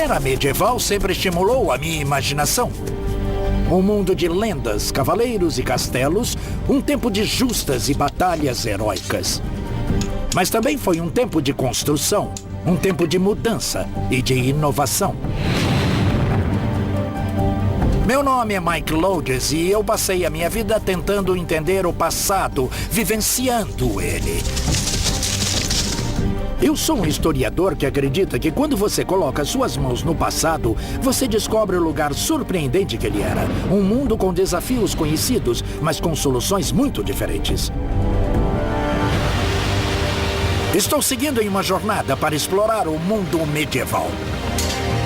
era medieval sempre estimulou a minha imaginação. Um mundo de lendas, cavaleiros e castelos, um tempo de justas e batalhas heróicas. Mas também foi um tempo de construção, um tempo de mudança e de inovação. Meu nome é Mike Lodes e eu passei a minha vida tentando entender o passado, vivenciando ele. Eu sou um historiador que acredita que quando você coloca suas mãos no passado, você descobre o lugar surpreendente que ele era. Um mundo com desafios conhecidos, mas com soluções muito diferentes. Estou seguindo em uma jornada para explorar o mundo medieval.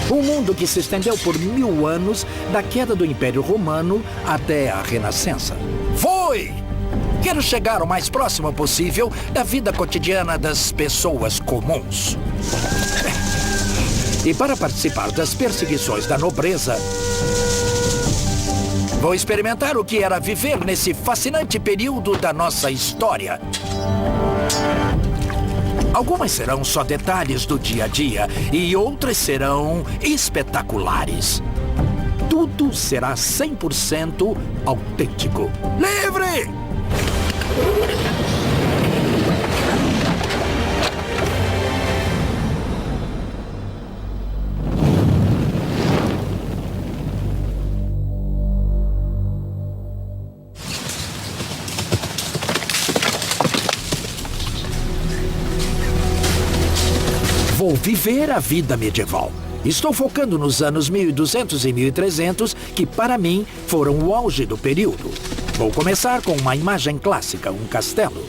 Um mundo que se estendeu por 1000 anos, da queda do Império Romano até a Renascença. Quero chegar o mais próximo possível da vida cotidiana das pessoas comuns. E para participar das perseguições da nobreza, vou experimentar o que era viver nesse fascinante período da nossa história. Algumas serão só detalhes do dia a dia e outras serão espetaculares. Tudo será 100% autêntico. Livre! Vou viver a vida medieval. Estou focando nos anos 1200 e 1300, que para mim foram o auge do período. Vou começar com uma imagem clássica, um castelo.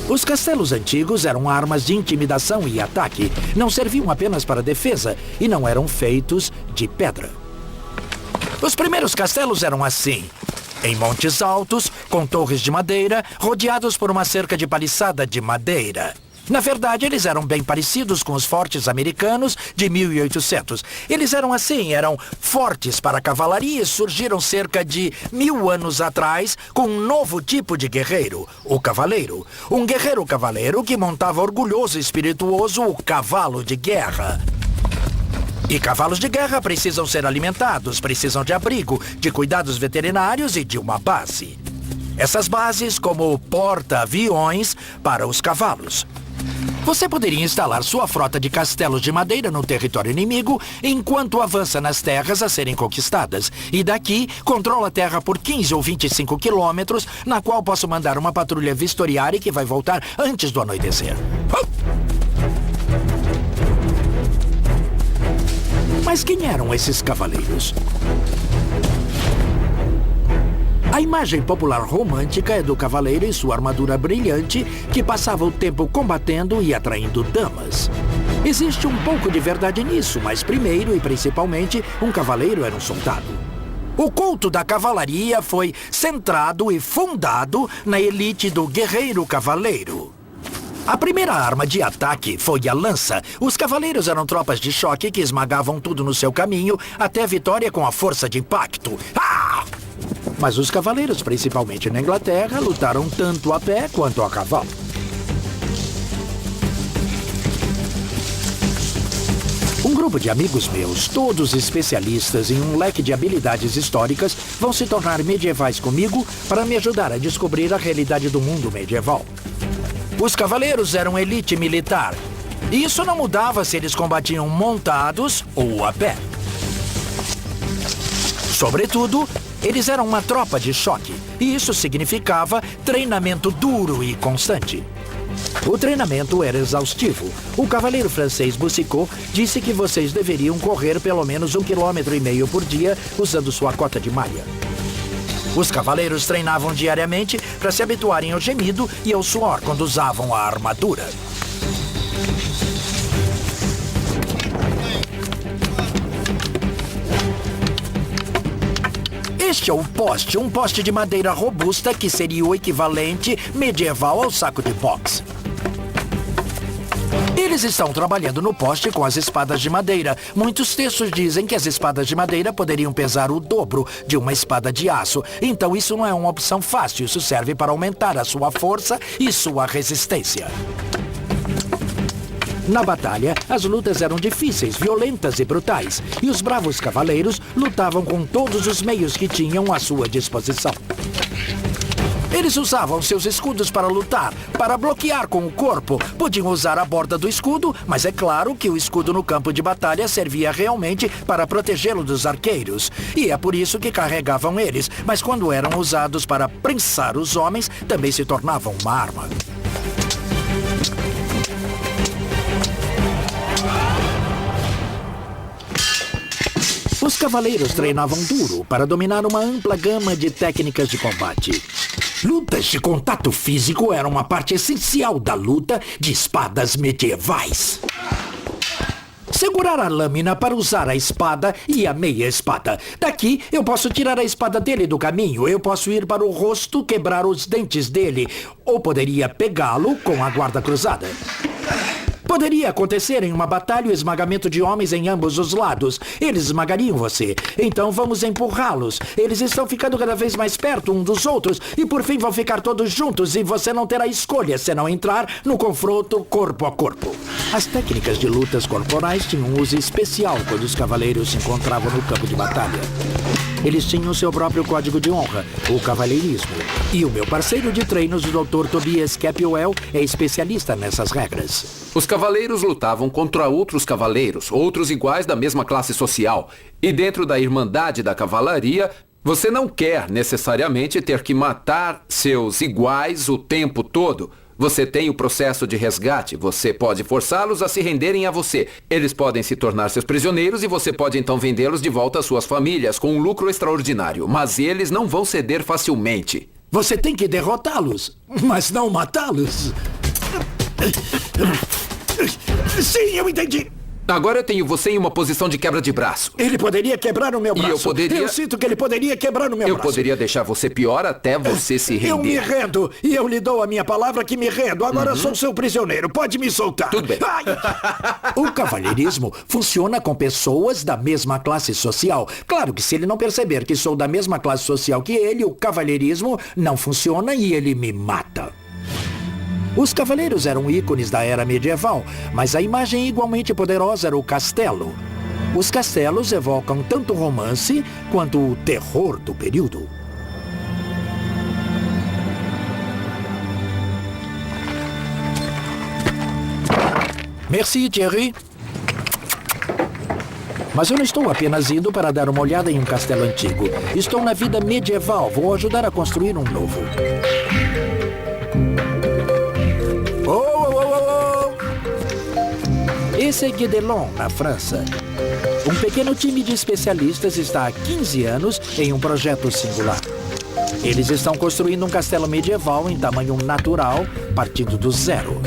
Os castelos antigos eram armas de intimidação e ataque. Não serviam apenas para defesa e não eram feitos de pedra. Os primeiros castelos eram assim, em montes altos, com torres de madeira, rodeados por uma cerca de paliçada de madeira. Na verdade, eles eram bem parecidos com os fortes americanos de 1800. Eles eram assim, eram fortes para a cavalaria e surgiram cerca de 1000 anos atrás com um novo tipo de guerreiro, o cavaleiro. Um guerreiro cavaleiro que montava orgulhoso e espirituoso o cavalo de guerra. E cavalos de guerra precisam ser alimentados, precisam de abrigo, de cuidados veterinários e de uma base. Essas bases como porta-aviões para os cavalos. Você poderia instalar sua frota de castelos de madeira no território inimigo enquanto avança nas terras a serem conquistadas. E daqui, controla a terra por 15 ou 25 quilômetros, na qual posso mandar uma patrulha vistoriária que vai voltar antes do anoitecer. Mas quem eram esses cavaleiros? A imagem popular romântica é do cavaleiro em sua armadura brilhante que passava o tempo combatendo e atraindo damas. Existe um pouco de verdade nisso, mas primeiro e principalmente, um cavaleiro era um soldado. O culto da cavalaria foi centrado e fundado na elite do guerreiro cavaleiro. A primeira arma de ataque foi a lança. Os cavaleiros eram tropas de choque que esmagavam tudo no seu caminho até a vitória com a força de impacto. Ah! Mas os cavaleiros, principalmente na Inglaterra, lutaram tanto a pé quanto a cavalo. Um grupo de amigos meus, todos especialistas em um leque de habilidades históricas, vão se tornar medievais comigo para me ajudar a descobrir a realidade do mundo medieval. Os cavaleiros eram elite militar. E isso não mudava se eles combatiam montados ou a pé. Sobretudo, eles eram uma tropa de choque, e isso significava treinamento duro e constante. O treinamento era exaustivo. O cavaleiro francês Boucicaut disse que vocês deveriam correr pelo menos 1,5 km por dia usando sua cota de malha. Os cavaleiros treinavam diariamente para se habituarem ao gemido e ao suor quando usavam a armadura. Este é o poste, um poste de madeira robusta que seria o equivalente medieval ao saco de boxe. Eles estão trabalhando no poste com as espadas de madeira. Muitos textos dizem que as espadas de madeira poderiam pesar o dobro de uma espada de aço. Então isso não é uma opção fácil, isso serve para aumentar a sua força e sua resistência. Na batalha, as lutas eram difíceis, violentas e brutais, e os bravos cavaleiros lutavam com todos os meios que tinham à sua disposição. Eles usavam seus escudos para lutar, para bloquear com o corpo. Podiam usar a borda do escudo, mas é claro que o escudo no campo de batalha servia realmente para protegê-lo dos arqueiros. E é por isso que carregavam eles, mas quando eram usados para prensar os homens, também se tornavam uma arma. Os cavaleiros treinavam duro para dominar uma ampla gama de técnicas de combate. Lutas de contato físico eram uma parte essencial da luta de espadas medievais. Segurar a lâmina para usar a espada e a meia espada. Daqui, eu posso tirar a espada dele do caminho. Eu posso ir para o rosto, quebrar os dentes dele. Ou poderia pegá-lo com a guarda cruzada. Poderia acontecer em uma batalha o esmagamento de homens em ambos os lados. Eles esmagariam você. Então vamos empurrá-los. Eles estão ficando cada vez mais perto um dos outros. E por fim vão ficar todos juntos. E você não terá escolha senão entrar no confronto corpo a corpo. As técnicas de lutas corporais tinham uso especial quando os cavaleiros se encontravam no campo de batalha. Eles tinham seu próprio código de honra, o cavalheirismo. E o meu parceiro de treinos, o Dr. Tobias Capwell, é especialista nessas regras. Os cavaleiros lutavam contra outros cavaleiros, outros iguais da mesma classe social. E dentro da Irmandade da Cavalaria, você não quer necessariamente ter que matar seus iguais o tempo todo. Você tem o processo de resgate, você pode forçá-los a se renderem a você. Eles podem se tornar seus prisioneiros e você pode então vendê-los de volta às suas famílias com um lucro extraordinário. Mas eles não vão ceder facilmente. Você tem que derrotá-los, mas não matá-los. Sim, eu entendi. Agora eu tenho você em uma posição de quebra de braço. Ele poderia quebrar o meu braço. Eu sinto que ele poderia quebrar o meu braço. Eu poderia deixar você pior até você se render. Eu me rendo. E eu lhe dou a minha palavra que me rendo. Agora sou seu prisioneiro. Pode me soltar. Tudo bem. Ai. O cavalheirismo funciona com pessoas da mesma classe social. Claro que se ele não perceber que sou da mesma classe social que ele, o cavalheirismo não funciona e ele me mata. Os cavaleiros eram ícones da era medieval, mas a imagem igualmente poderosa era o castelo. Os castelos evocam tanto o romance quanto o terror do período. Merci, Thierry. Mas eu não estou apenas indo para dar uma olhada em um castelo antigo. Estou na vida medieval. Vou ajudar a construir um novo. Esse é Guédelon, na França. Um pequeno time de especialistas está há 15 anos em um projeto singular. Eles estão construindo um castelo medieval em tamanho natural, partindo do zero.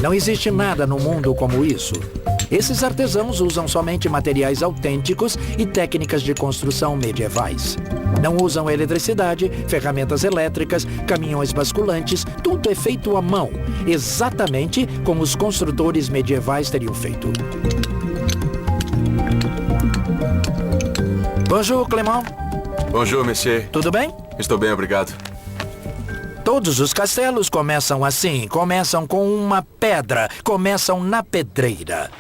Não existe nada no mundo como isso. Esses artesãos usam somente materiais autênticos e técnicas de construção medievais. Não usam eletricidade, ferramentas elétricas, caminhões basculantes, tudo é feito à mão, exatamente como os construtores medievais teriam feito. Bonjour, Clément. Bonjour, monsieur. Tudo bem? Estou bem, obrigado. Todos os castelos começam assim, começam com uma pedra, começam na pedreira.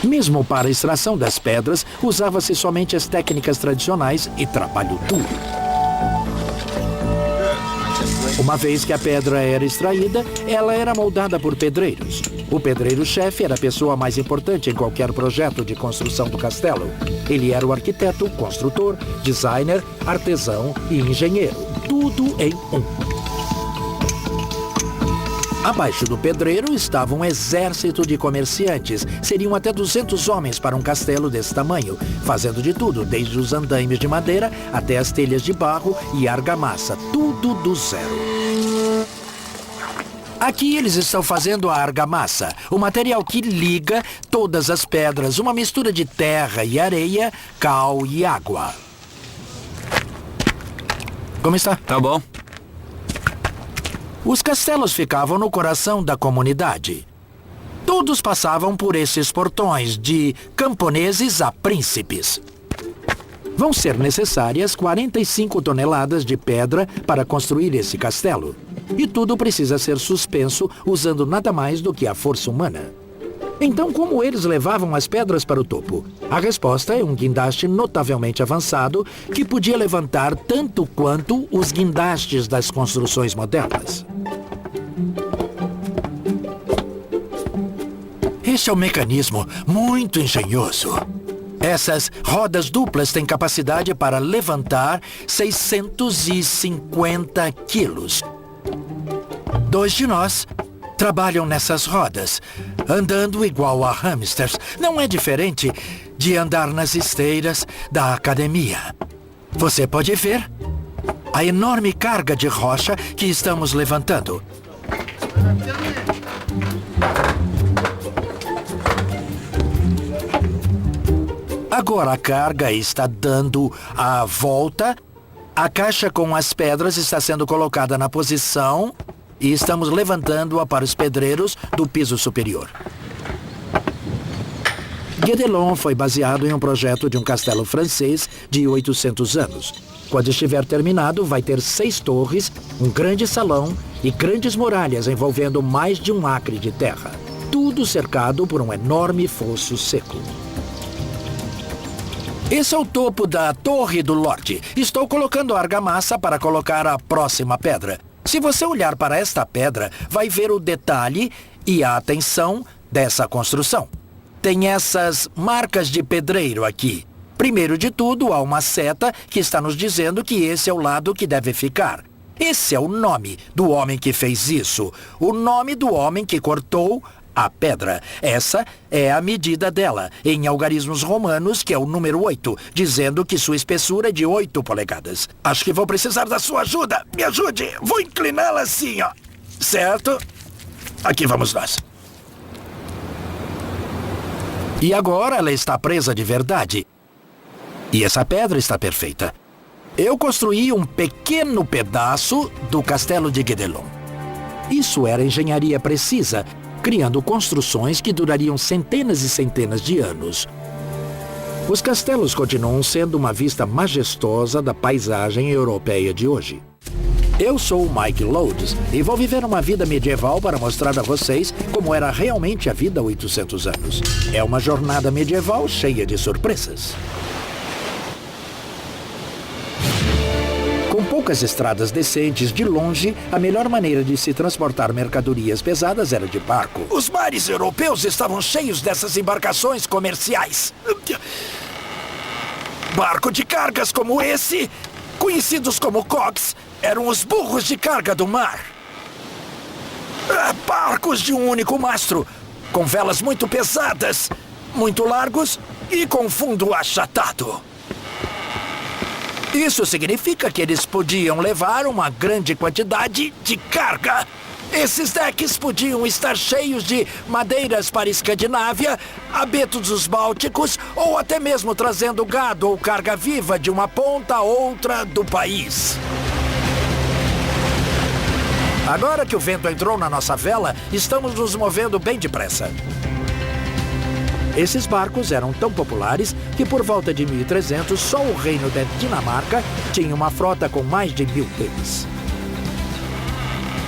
Mesmo para a extração das pedras, usava-se somente as técnicas tradicionais e trabalho duro. Uma vez que a pedra era extraída, ela era moldada por pedreiros. O pedreiro-chefe era a pessoa mais importante em qualquer projeto de construção do castelo. Ele era o arquiteto, construtor, designer, artesão e engenheiro. Tudo em um. Abaixo do pedreiro estava um exército de comerciantes. Seriam até 200 homens para um castelo desse tamanho, fazendo de tudo, desde os andaimes de madeira até as telhas de barro e argamassa, tudo do zero. Aqui eles estão fazendo a argamassa, o material que liga todas as pedras, uma mistura de terra e areia, cal e água. Como está? Tá bom. Os castelos ficavam no coração da comunidade. Todos passavam por esses portões, de camponeses a príncipes. Vão ser necessárias 45 toneladas de pedra para construir esse castelo. e tudo precisa ser suspenso usando nada mais do que a força humana. Então, como eles levavam as pedras para o topo? A resposta é um guindaste notavelmente avançado que podia levantar tanto quanto os guindastes das construções modernas. Este é um mecanismo muito engenhoso. Essas rodas duplas têm capacidade para levantar 650 quilos. 2 de nós trabalham nessas rodas, andando igual a hamsters. Não é diferente de andar nas esteiras da academia. Você pode ver a enorme carga de rocha que estamos levantando. Agora a carga está dando a volta. A caixa com as pedras está sendo colocada na posição e estamos levantando-a para os pedreiros do piso superior. Guédelon foi baseado em um projeto de um castelo francês de 800 anos. Quando estiver terminado, vai ter 6 torres, um grande salão e grandes muralhas envolvendo mais de 1 acre de terra. Tudo cercado por um enorme fosso seco. Esse é o topo da Torre do Lorde. Estou colocando a argamassa para colocar a próxima pedra. Se você olhar para esta pedra, vai ver o detalhe e a atenção dessa construção. Tem essas marcas de pedreiro aqui. Primeiro de tudo, há uma seta que está nos dizendo que esse é o lado que deve ficar. Esse é o nome do homem que fez isso. O nome do homem que cortou a pedra. Essa é a medida dela, em algarismos romanos, que é o número 8, dizendo que sua espessura é de 8 polegadas. Acho que vou precisar da sua ajuda. Me ajude. Vou incliná-la assim, ó. Certo? Aqui vamos nós. E agora ela está presa de verdade. E essa pedra está perfeita. Eu construí um pequeno pedaço do castelo de Guédelon. Isso era engenharia precisa, criando construções que durariam centenas e centenas de anos. Os castelos continuam sendo uma vista majestosa da paisagem europeia de hoje. Eu sou o Mike Lodes e vou viver uma vida medieval para mostrar a vocês como era realmente a vida há 800 anos. É uma jornada medieval cheia de surpresas. Com poucas estradas decentes, de longe, a melhor maneira de se transportar mercadorias pesadas era de barco. Os mares europeus estavam cheios dessas embarcações comerciais. Barco de cargas como esse, conhecidos como cogs, eram os burros de carga do mar. Barcos de um único mastro, com velas muito pesadas, muito largos e com fundo achatado. Isso significa que eles podiam levar uma grande quantidade de carga. Esses decks podiam estar cheios de madeiras para a Escandinávia, abetos dos Bálticos ou até mesmo trazendo gado ou carga viva de uma ponta a outra do país. Agora que o vento entrou na nossa vela, estamos nos movendo bem depressa. Esses barcos eram tão populares que por volta de 1300 só o reino da Dinamarca tinha uma frota com mais de 1000 deles.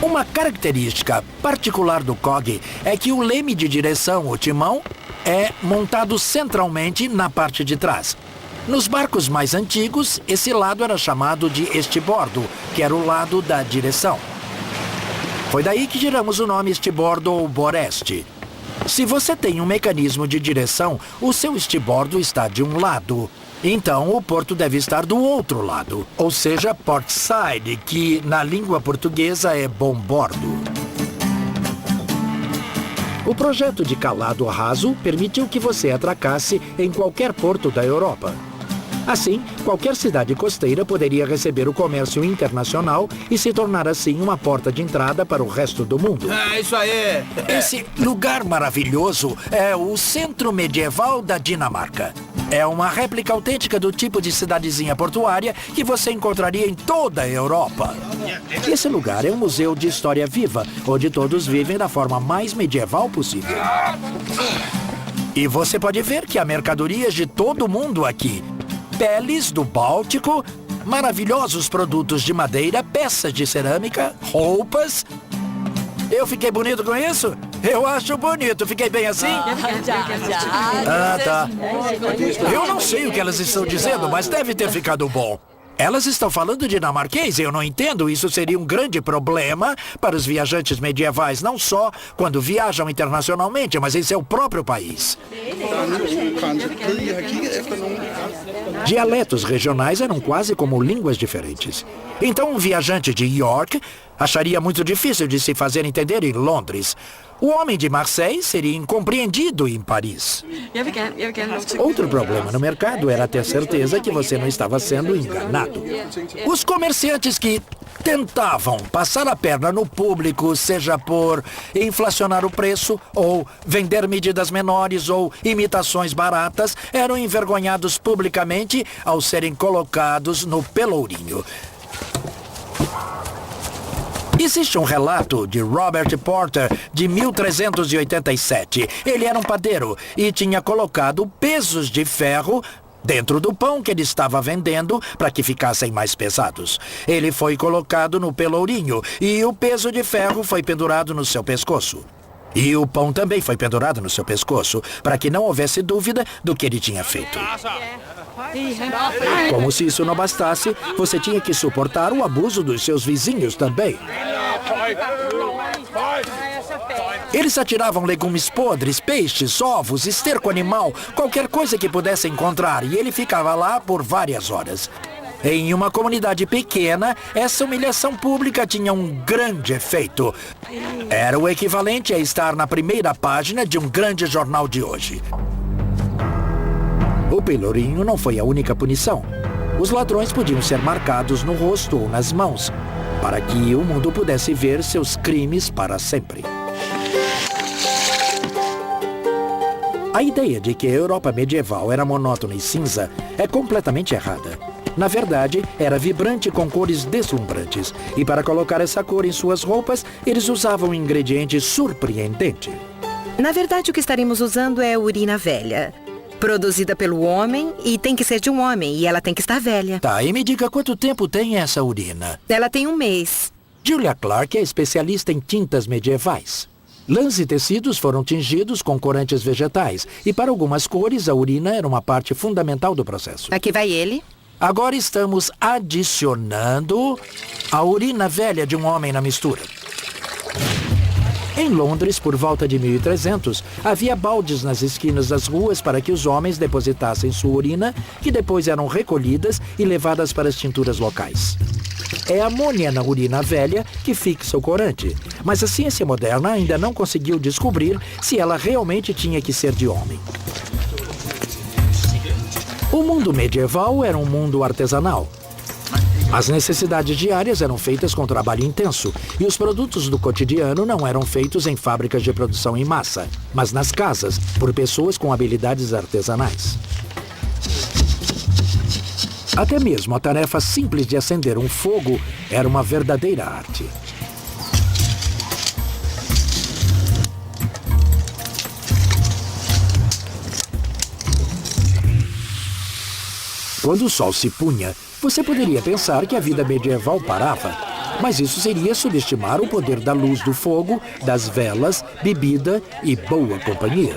Uma característica particular do cog é que o leme de direção, o timão, é montado centralmente na parte de trás. Nos barcos mais antigos, esse lado era chamado de estibordo, que era o lado da direção. Foi daí que tiramos o nome estibordo ou boreste. Se você tem um mecanismo de direção, o seu estibordo está de um lado. Então, o porto deve estar do outro lado. Ou seja, port side, que na língua portuguesa é bom bordo. O projeto de calado raso permitiu que você atracasse em qualquer porto da Europa. Assim, qualquer cidade costeira poderia receber o comércio internacional e se tornar assim uma porta de entrada para o resto do mundo. É isso aí! Esse lugar maravilhoso é o Centro Medieval da Dinamarca. É uma réplica autêntica do tipo de cidadezinha portuária que você encontraria em toda a Europa. Esse lugar é um museu de história viva, onde todos vivem da forma mais medieval possível. E você pode ver que há mercadorias de todo mundo aqui. Peles do Báltico, maravilhosos produtos de madeira, peças de cerâmica, roupas. Eu fiquei bonito com isso? Eu acho bonito. Fiquei bem assim? Ah, tá. Eu não sei o que elas estão dizendo, mas deve ter ficado bom. Elas estão falando dinamarquês, eu não entendo. Isso seria um grande problema para os viajantes medievais, não só quando viajam internacionalmente, mas em seu próprio país. Dialetos regionais eram quase como línguas diferentes. Então um viajante de York acharia muito difícil de se fazer entender em Londres. O homem de Marseille seria incompreendido em Paris. Outro problema no mercado era ter certeza que você não estava sendo enganado. Os comerciantes que tentavam passar a perna no público, seja por inflacionar o preço, ou vender medidas menores, ou imitações baratas, eram envergonhados publicamente ao serem colocados no pelourinho. Existe um relato de Robert Porter, de 1387. Ele era um padeiro e tinha colocado pesos de ferro dentro do pão que ele estava vendendo para que ficassem mais pesados. Ele foi colocado no pelourinho e o peso de ferro foi pendurado no seu pescoço. E o pão também foi pendurado no seu pescoço, para que não houvesse dúvida do que ele tinha feito. Como se isso não bastasse, você tinha que suportar o abuso dos seus vizinhos também. Eles atiravam legumes podres, peixes, ovos, esterco animal, qualquer coisa que pudesse encontrar, e ele ficava lá por várias horas. Em uma comunidade pequena, essa humilhação pública tinha um grande efeito. Era o equivalente a estar na primeira página de um grande jornal de hoje. O pelourinho não foi a única punição. Os ladrões podiam ser marcados no rosto ou nas mãos, para que o mundo pudesse ver seus crimes para sempre. A ideia de que a Europa medieval era monótona e cinza é completamente errada. Na verdade, era vibrante com cores deslumbrantes. E para colocar essa cor em suas roupas, eles usavam um ingrediente surpreendente. Na verdade, o que estaremos usando é urina velha. Produzida pelo homem e tem que ser de um homem. E ela tem que estar velha. Tá, e me diga quanto tempo tem essa urina? Ela tem 1 mês. Julia Clark é especialista em tintas medievais. Lãs e tecidos foram tingidos com corantes vegetais. E para algumas cores, a urina era uma parte fundamental do processo. Aqui vai ele. Agora estamos adicionando a urina velha de um homem na mistura. Em Londres, por volta de 1300, havia baldes nas esquinas das ruas para que os homens depositassem sua urina, que depois eram recolhidas e levadas para as tinturas locais. É a amônia na urina velha que fixa o corante, mas a ciência moderna ainda não conseguiu descobrir se ela realmente tinha que ser de homem. O mundo medieval era um mundo artesanal. As necessidades diárias eram feitas com trabalho intenso e os produtos do cotidiano não eram feitos em fábricas de produção em massa, mas nas casas, por pessoas com habilidades artesanais. Até mesmo a tarefa simples de acender um fogo era uma verdadeira arte. Quando o sol se punha, você poderia pensar que a vida medieval parava. Mas isso seria subestimar o poder da luz do fogo, das velas, bebida e boa companhia.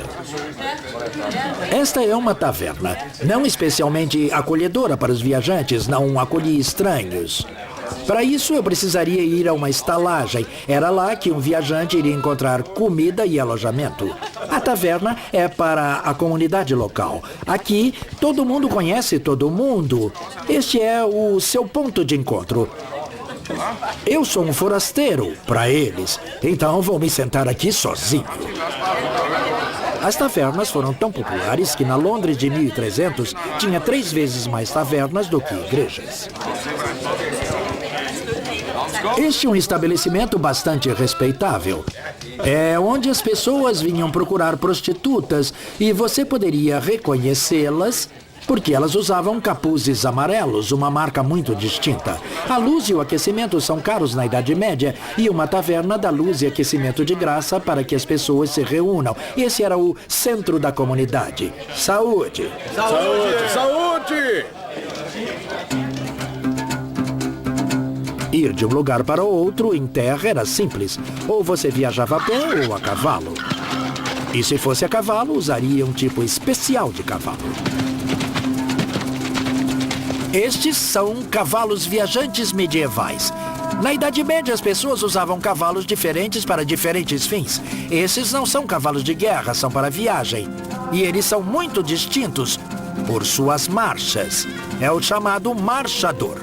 Esta é uma taverna, não especialmente acolhedora para os viajantes, não acolhia estranhos. Para isso, eu precisaria ir a uma estalagem. Era lá que um viajante iria encontrar comida e alojamento. A taverna é para a comunidade local. Aqui, todo mundo conhece todo mundo. Este é o seu ponto de encontro. Eu sou um forasteiro para eles, então vou me sentar aqui sozinho. As tavernas foram tão populares que na Londres de 1300 tinha 3 vezes mais tavernas do que igrejas. Este é um estabelecimento bastante respeitável. É onde as pessoas vinham procurar prostitutas e você poderia reconhecê-las porque elas usavam capuzes amarelos, uma marca muito distinta. A luz e o aquecimento são caros na Idade Média e uma taverna dá luz e aquecimento de graça para que as pessoas se reúnam. Esse era o centro da comunidade. Saúde! Saúde! Saúde! Ir de um lugar para outro em terra era simples. Ou você viajava a pé ou a cavalo. E se fosse a cavalo, usaria um tipo especial de cavalo. Estes são cavalos viajantes medievais. Na Idade Média, as pessoas usavam cavalos diferentes para diferentes fins. Esses não são cavalos de guerra, são para viagem. E eles são muito distintos por suas marchas. É o chamado marchador.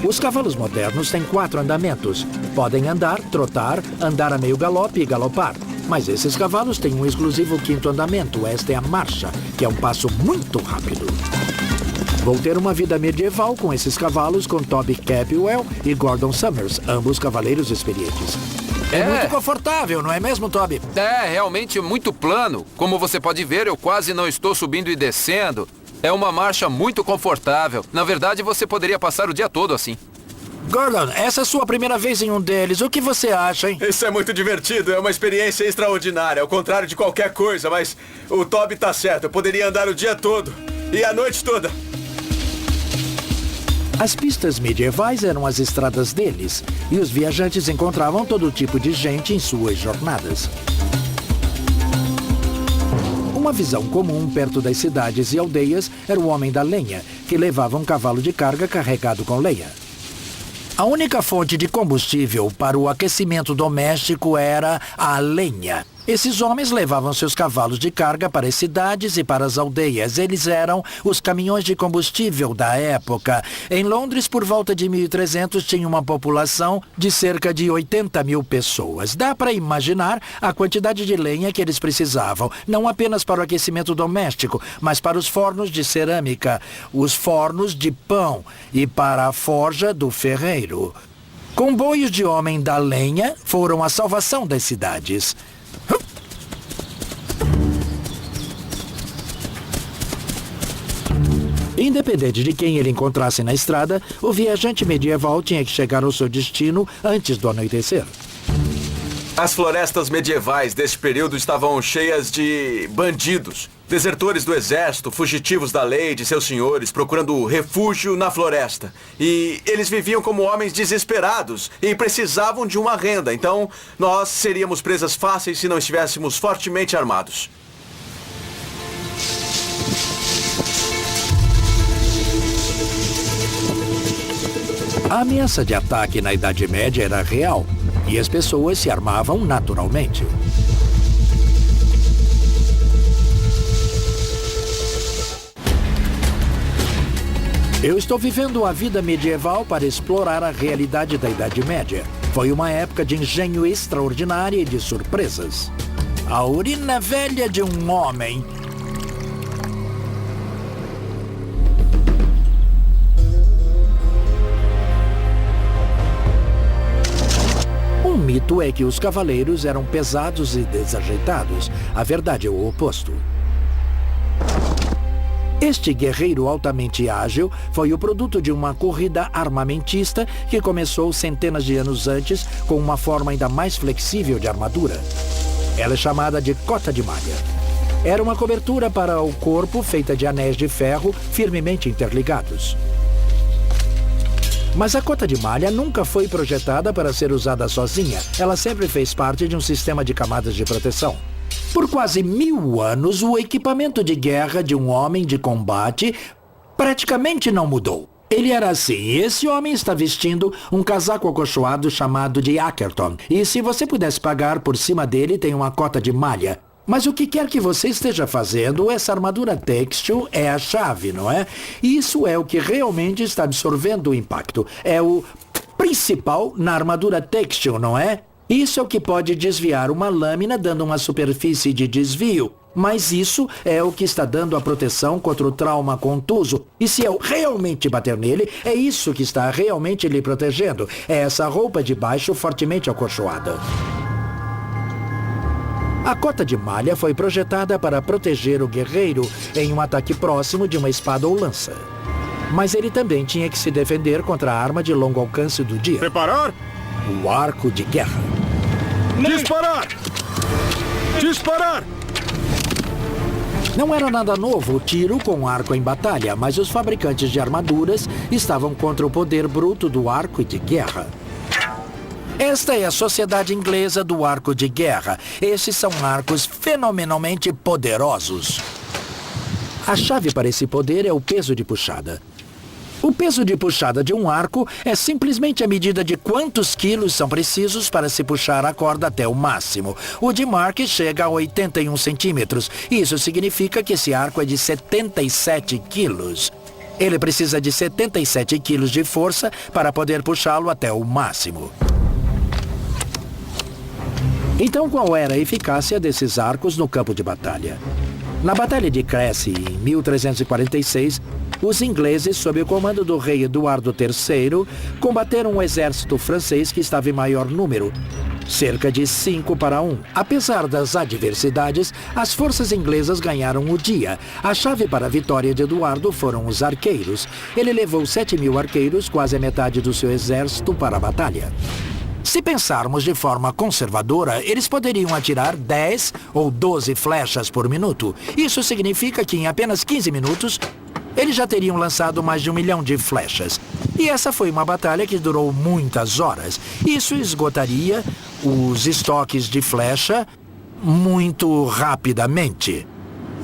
Os cavalos modernos têm 4 andamentos. Podem andar, trotar, andar a meio galope e galopar. Mas esses cavalos têm um exclusivo 5º andamento. Esta é a marcha, que é um passo muito rápido. Vou ter uma vida medieval com esses cavalos, com Toby Capwell e Gordon Summers, ambos cavaleiros experientes. É muito confortável, não é mesmo, Toby? É, realmente muito plano. Como você pode ver, eu quase não estou subindo e descendo. É uma marcha muito confortável. Na verdade, você poderia passar o dia todo assim. Gordon, essa é a sua primeira vez em um deles. O que você acha, hein? Isso é muito divertido, é uma experiência extraordinária, ao contrário de qualquer coisa, mas o Toby tá certo, eu poderia andar o dia todo e a noite toda. As pistas medievais eram as estradas deles, e os viajantes encontravam todo tipo de gente em suas jornadas. Uma visão comum perto das cidades e aldeias era o homem da lenha, que levava um cavalo de carga carregado com lenha. A única fonte de combustível para o aquecimento doméstico era a lenha. Esses homens levavam seus cavalos de carga para as cidades e para as aldeias. Eles eram os caminhões de combustível da época. Em Londres, por volta de 1300, tinha uma população de cerca de 80 mil pessoas. Dá para imaginar a quantidade de lenha que eles precisavam, não apenas para o aquecimento doméstico, mas para os fornos de cerâmica, os fornos de pão e para a forja do ferreiro. Comboios de homem da lenha foram a salvação das cidades. Independente de quem ele encontrasse na estrada, o viajante medieval tinha que chegar ao seu destino antes do anoitecer. As florestas medievais deste período estavam cheias de bandidos, desertores do exército, fugitivos da lei de seus senhores, procurando refúgio na floresta. E eles viviam como homens desesperados e precisavam de uma renda. Então, nós seríamos presas fáceis se não estivéssemos fortemente armados. A ameaça de ataque na Idade Média era real, e as pessoas se armavam naturalmente. Eu estou vivendo a vida medieval para explorar a realidade da Idade Média. Foi uma época de engenho extraordinária e de surpresas. A urina velha de um homem. O mito é que os cavaleiros eram pesados e desajeitados. A verdade é o oposto. Este guerreiro altamente ágil foi o produto de uma corrida armamentista que começou centenas de anos antes com uma forma ainda mais flexível de armadura. Ela é chamada de cota de malha. Era uma cobertura para o corpo feita de anéis de ferro firmemente interligados. Mas a cota de malha nunca foi projetada para ser usada sozinha. Ela sempre fez parte de um sistema de camadas de proteção. Por quase 1000 anos, o equipamento de guerra de um homem de combate praticamente não mudou. Ele era assim. Esse homem está vestindo um casaco acolchoado chamado de Ackerton. E se você pudesse pagar, por cima dele tem uma cota de malha. Mas o que quer que você esteja fazendo, essa armadura têxtil é a chave, não é? Isso é o que realmente está absorvendo o impacto. É o principal na armadura têxtil, não é? Isso é o que pode desviar uma lâmina, dando uma superfície de desvio. Mas isso é o que está dando a proteção contra o trauma contuso. E se eu realmente bater nele, é isso que está realmente lhe protegendo. É essa roupa de baixo fortemente acolchoada. A cota de malha foi projetada para proteger o guerreiro em um ataque próximo de uma espada ou lança. Mas ele também tinha que se defender contra a arma de longo alcance do dia. Preparar? O arco de guerra. Disparar! Disparar! Não era nada novo o tiro com arco em batalha, mas os fabricantes de armaduras estavam contra o poder bruto do arco de guerra. Esta é a Sociedade Inglesa do Arco de Guerra. Esses são arcos fenomenalmente poderosos. A chave para esse poder é o peso de puxada. O peso de puxada de um arco é simplesmente a medida de quantos quilos são precisos para se puxar a corda até o máximo. O de Mark chega a 81 centímetros. Isso significa que esse arco é de 77 quilos. Ele precisa de 77 quilos de força para poder puxá-lo até o máximo. Então, qual era a eficácia desses arcos no campo de batalha? Na Batalha de Crécy, em 1346, os ingleses, sob o comando do rei Eduardo III, combateram um exército francês que estava em maior número, cerca de 5-1. Apesar das adversidades, as forças inglesas ganharam o dia. A chave para a vitória de Eduardo foram os arqueiros. Ele levou 7.000 arqueiros, quase a metade do seu exército, para a batalha. Se pensarmos de forma conservadora, eles poderiam atirar 10 ou 12 flechas por minuto. Isso significa que em apenas 15 minutos, eles já teriam lançado mais de 1 milhão de flechas. E essa foi uma batalha que durou muitas horas. Isso esgotaria os estoques de flecha muito rapidamente.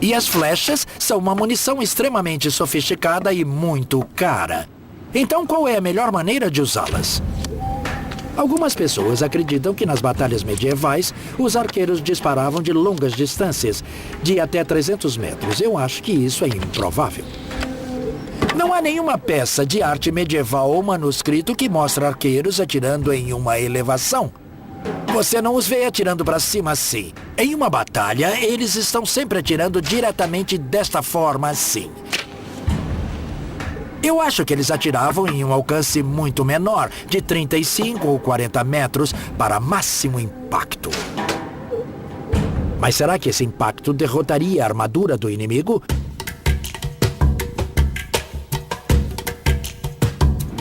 E as flechas são uma munição extremamente sofisticada e muito cara. Então, qual é a melhor maneira de usá-las? Algumas pessoas acreditam que nas batalhas medievais, os arqueiros disparavam de longas distâncias, de até 300 metros. Eu acho que isso é improvável. Não há nenhuma peça de arte medieval ou manuscrito que mostre arqueiros atirando em uma elevação. Você não os vê atirando para cima assim. Em uma batalha, eles estão sempre atirando diretamente desta forma assim. Eu acho que eles atiravam em um alcance muito menor, de 35 ou 40 metros, para máximo impacto. Mas será que esse impacto derrotaria a armadura do inimigo?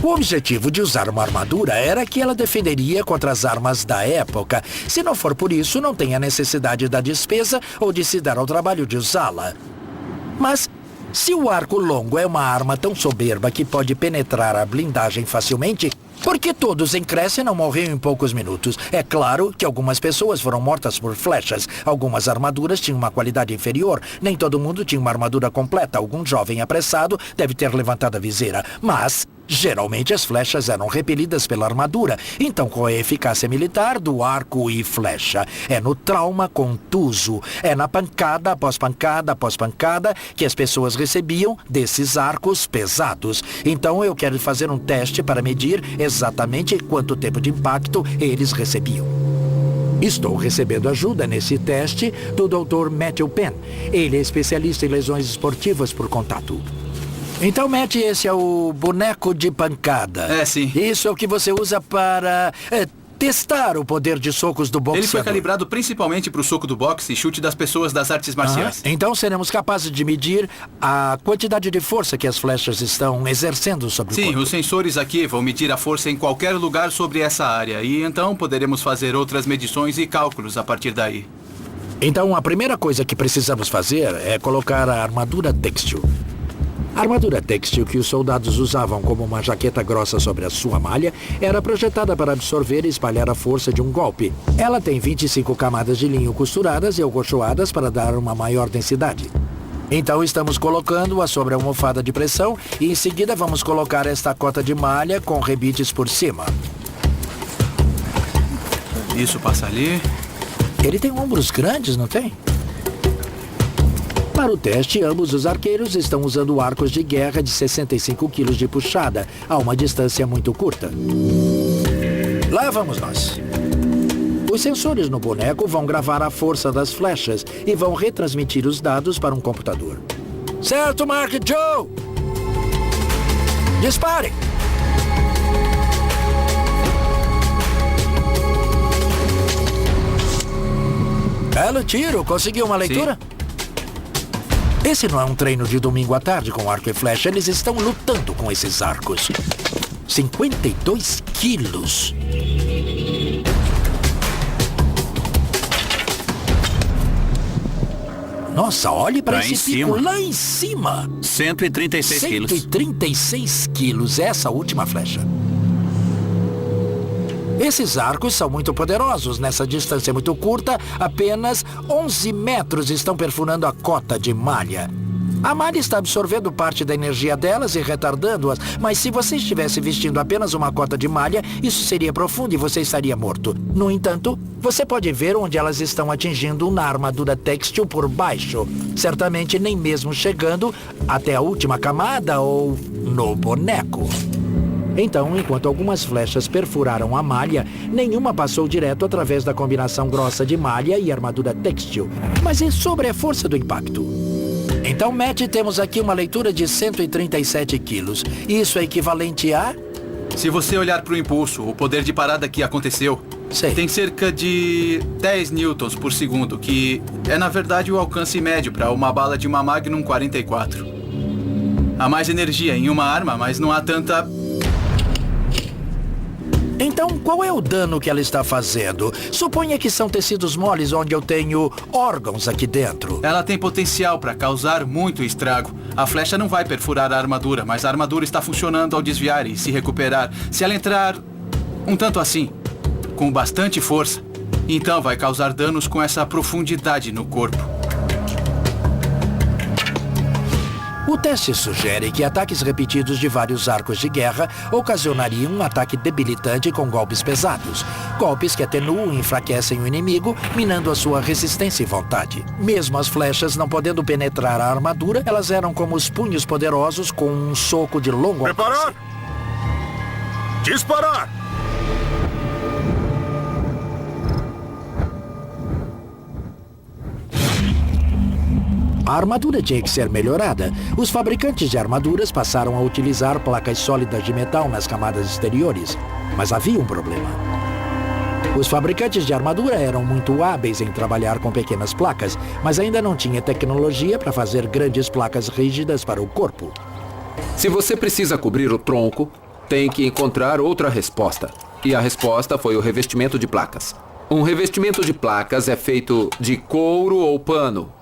O objetivo de usar uma armadura era que ela defenderia contra as armas da época. Se não for por isso, não tem a necessidade da despesa ou de se dar ao trabalho de usá-la. Mas se o arco longo é uma arma tão soberba que pode penetrar a blindagem facilmente, por que todos em Crécy não morreram em poucos minutos? É claro que algumas pessoas foram mortas por flechas. Algumas armaduras tinham uma qualidade inferior. Nem todo mundo tinha uma armadura completa. Algum jovem apressado deve ter levantado a viseira. Mas geralmente as flechas eram repelidas pela armadura. Então qual é a eficácia militar do arco e flecha? É no trauma contuso. É na pancada após pancada após pancada que as pessoas recebiam desses arcos pesados. Então eu quero fazer um teste para medir exatamente quanto tempo de impacto eles recebiam. Estou recebendo ajuda nesse teste do Dr. Matthew Penn. Ele é especialista em lesões esportivas por contato. Então, Matt, esse é o boneco de pancada. É, sim. Isso é o que você usa para testar o poder de socos do boxeador. Ele foi calibrado principalmente para o soco do boxe e chute das pessoas das artes marciais. Então seremos capazes de medir a quantidade de força que as flechas estão exercendo sobre o corpo. Sim, os sensores aqui vão medir a força em qualquer lugar sobre essa área. E então poderemos fazer outras medições e cálculos a partir daí. Então a primeira coisa que precisamos fazer é colocar a armadura têxtil. A armadura têxtil que os soldados usavam como uma jaqueta grossa sobre a sua malha era projetada para absorver e espalhar a força de um golpe. Ela tem 25 camadas de linho costuradas e algochoadas para dar uma maior densidade. Então estamos colocando-a sobre a almofada de pressão e em seguida vamos colocar esta cota de malha com rebites por cima. Isso passa ali. Ele tem ombros grandes, não tem? Para o teste, ambos os arqueiros estão usando arcos de guerra de 65 quilos de puxada, a uma distância muito curta. Lá vamos nós. Os sensores no boneco vão gravar a força das flechas e vão retransmitir os dados para um computador. Certo, Mark Joe! Dispare! Belo tiro, conseguiu uma leitura? Sim. Esse não é um treino de domingo à tarde com arco e flecha. Eles estão lutando com esses arcos. 52 quilos. Nossa, olhe para Lá esse em pico cima. lá em cima. 136 quilos. 136 quilos, essa última flecha. Esses arcos são muito poderosos. Nessa distância muito curta, apenas 11 metros estão perfurando a cota de malha. A malha está absorvendo parte da energia delas e retardando-as, mas se você estivesse vestindo apenas uma cota de malha, isso seria profundo e você estaria morto. No entanto, você pode ver onde elas estão atingindo na armadura têxtil por baixo, certamente nem mesmo chegando até a última camada ou no boneco. Então, enquanto algumas flechas perfuraram a malha, nenhuma passou direto através da combinação grossa de malha e armadura têxtil. Mas é sobre a força do impacto. Então, Matt, temos aqui uma leitura de 137 quilos. Isso é equivalente a... Se você olhar para o impulso, o poder de parada que aconteceu, Sei. tem cerca de 10 newtons por segundo, que é na verdade o alcance médio para uma bala de uma Magnum 44. Há mais energia em uma arma, mas não há tanta... Então, qual é o dano que ela está fazendo? Suponha que são tecidos moles onde eu tenho órgãos aqui dentro. Ela tem potencial para causar muito estrago. A flecha não vai perfurar a armadura, mas a armadura está funcionando ao desviar e se recuperar. Se ela entrar um tanto assim, com bastante força, então vai causar danos com essa profundidade no corpo. O teste sugere que ataques repetidos de vários arcos de guerra ocasionariam um ataque debilitante com golpes pesados. Golpes que atenuam e enfraquecem o inimigo, minando a sua resistência e vontade. Mesmo as flechas não podendo penetrar a armadura, elas eram como os punhos poderosos com um soco de longo alcance. Preparar! Disparar! A armadura tinha que ser melhorada. Os fabricantes de armaduras passaram a utilizar placas sólidas de metal nas camadas exteriores. Mas havia um problema. Os fabricantes de armadura eram muito hábeis em trabalhar com pequenas placas, mas ainda não tinha tecnologia para fazer grandes placas rígidas para o corpo. Se você precisa cobrir o tronco, tem que encontrar outra resposta. E a resposta foi o revestimento de placas. Um revestimento de placas é feito de couro ou pano,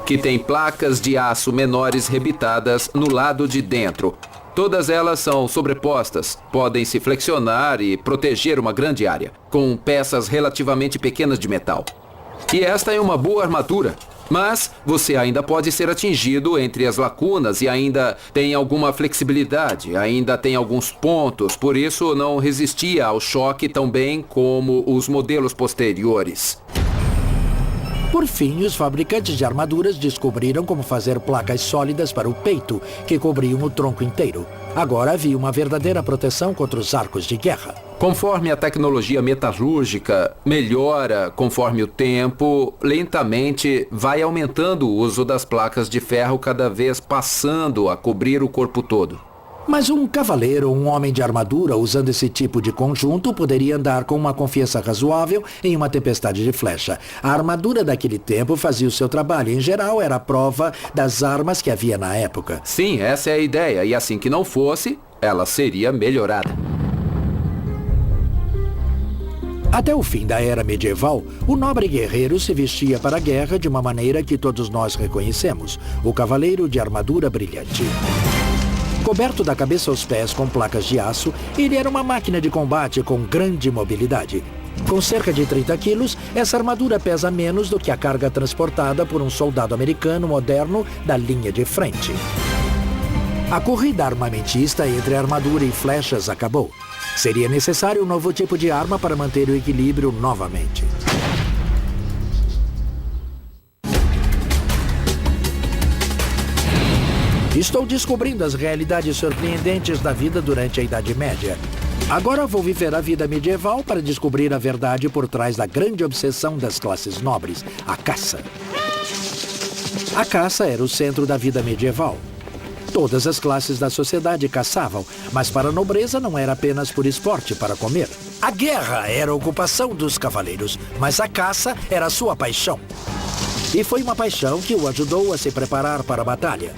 que tem placas de aço menores rebitadas no lado de dentro. Todas elas são sobrepostas, podem se flexionar e proteger uma grande área, com peças relativamente pequenas de metal. E esta é uma boa armadura, mas você ainda pode ser atingido entre as lacunas e ainda tem alguma flexibilidade, ainda tem alguns pontos, por isso não resistia ao choque tão bem como os modelos posteriores. Por fim, os fabricantes de armaduras descobriram como fazer placas sólidas para o peito, que cobriam o tronco inteiro. Agora havia uma verdadeira proteção contra os arcos de guerra. Conforme a tecnologia metalúrgica melhora conforme o tempo, lentamente vai aumentando o uso das placas de ferro, cada vez passando a cobrir o corpo todo. Mas um cavaleiro ou um homem de armadura usando esse tipo de conjunto poderia andar com uma confiança razoável em uma tempestade de flecha. A armadura daquele tempo fazia o seu trabalho. Em geral, era a prova das armas que havia na época. Sim, essa é a ideia. E assim que não fosse, ela seria melhorada. Até o fim da era medieval, o nobre guerreiro se vestia para a guerra de uma maneira que todos nós reconhecemos. O cavaleiro de armadura brilhante. Coberto da cabeça aos pés com placas de aço, ele era uma máquina de combate com grande mobilidade. Com cerca de 30 quilos, essa armadura pesa menos do que a carga transportada por um soldado americano moderno da linha de frente. A corrida armamentista entre armadura e flechas acabou. Seria necessário um novo tipo de arma para manter o equilíbrio novamente. Estou descobrindo as realidades surpreendentes da vida durante a Idade Média. Agora vou viver a vida medieval para descobrir a verdade por trás da grande obsessão das classes nobres, a caça. A caça era o centro da vida medieval. Todas as classes da sociedade caçavam, mas para a nobreza não era apenas por esporte para comer. A guerra era a ocupação dos cavaleiros, mas a caça era a sua paixão. E foi uma paixão que o ajudou a se preparar para a batalha.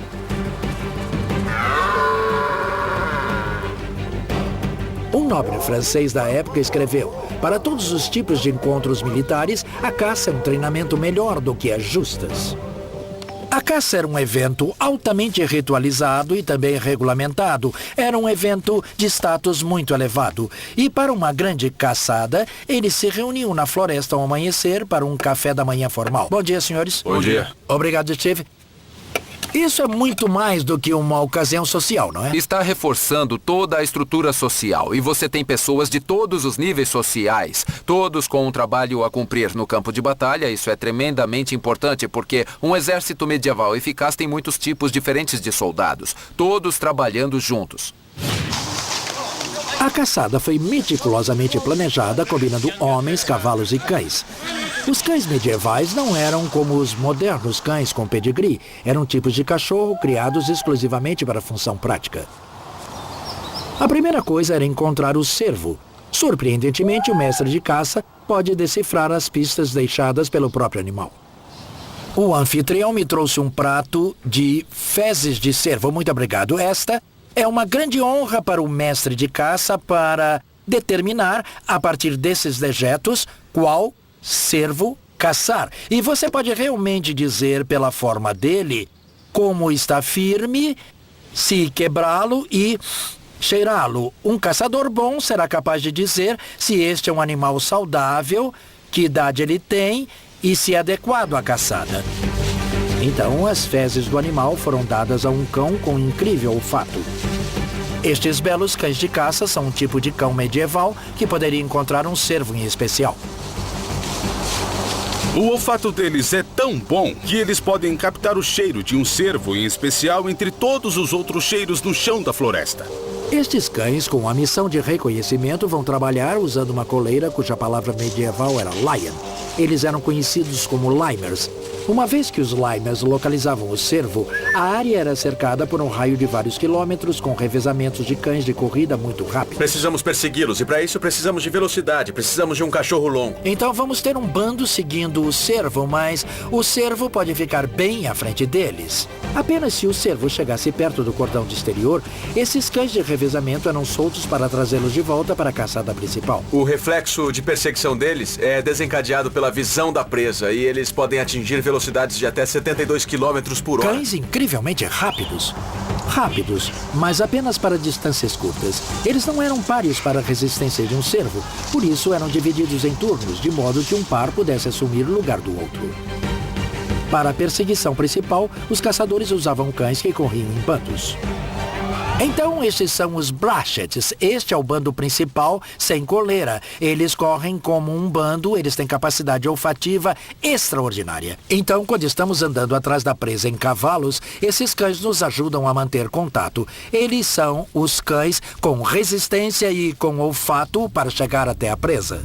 Um nobre francês da época escreveu: para todos os tipos de encontros militares, a caça é um treinamento melhor do que as justas. A caça era um evento altamente ritualizado e também regulamentado. Era um evento de status muito elevado. E para uma grande caçada, eles se reuniam na floresta ao amanhecer para um café da manhã formal. Bom dia, senhores. Bom dia. Obrigado, Steve. Isso é muito mais do que uma ocasião social, não é? Está reforçando toda a estrutura social. E você tem pessoas de todos os níveis sociais, todos com um trabalho a cumprir no campo de batalha. Isso é tremendamente importante, porque um exército medieval eficaz tem muitos tipos diferentes de soldados, todos trabalhando juntos. A caçada foi meticulosamente planejada, combinando homens, cavalos e cães. Os cães medievais não eram como os modernos cães com pedigree. Eram tipos de cachorro criados exclusivamente para função prática. A primeira coisa era encontrar o cervo. Surpreendentemente, o mestre de caça pode decifrar as pistas deixadas pelo próprio animal. O anfitrião me trouxe um prato de fezes de cervo. Muito obrigado. Esta é uma grande honra para o mestre de caça para determinar, a partir desses dejetos, qual cervo caçar. E você pode realmente dizer pela forma dele como está firme, se quebrá-lo e cheirá-lo. Um caçador bom será capaz de dizer se este é um animal saudável, que idade ele tem e se é adequado à caçada. Então, as fezes do animal foram dadas a um cão com incrível olfato. Estes belos cães de caça são um tipo de cão medieval que poderia encontrar um cervo em especial. O olfato deles é tão bom que eles podem captar o cheiro de um cervo em especial entre todos os outros cheiros no chão da floresta. Estes cães, com a missão de reconhecimento, vão trabalhar usando uma coleira cuja palavra medieval era lion. Eles eram conhecidos como limers. Uma vez que os limers localizavam o cervo, a área era cercada por um raio de vários quilômetros com revezamentos de cães de corrida muito rápidos. Precisamos persegui-los e para isso precisamos de velocidade, precisamos de um cachorro longo. Então vamos ter um bando seguindo o cervo, mas o cervo pode ficar bem à frente deles. Apenas se o cervo chegasse perto do cordão de exterior, esses cães de revezamento eram soltos para trazê-los de volta para a caçada principal. O reflexo de perseguição deles é desencadeado pela visão da presa e eles podem atingir velocidades de até 72 km por hora. Cães incrivelmente rápidos. Rápidos, mas apenas para distâncias curtas. Eles não eram pares para a resistência de um cervo, por isso eram divididos em turnos, de modo que um par pudesse assumir o lugar do outro. Para a perseguição principal, os caçadores usavam cães que corriam em bandos. Então, estes são os Brachets. Este é o bando principal, sem coleira. Eles correm como um bando, eles têm capacidade olfativa extraordinária. Então, quando estamos andando atrás da presa em cavalos, esses cães nos ajudam a manter contato. Eles são os cães com resistência e com olfato para chegar até a presa.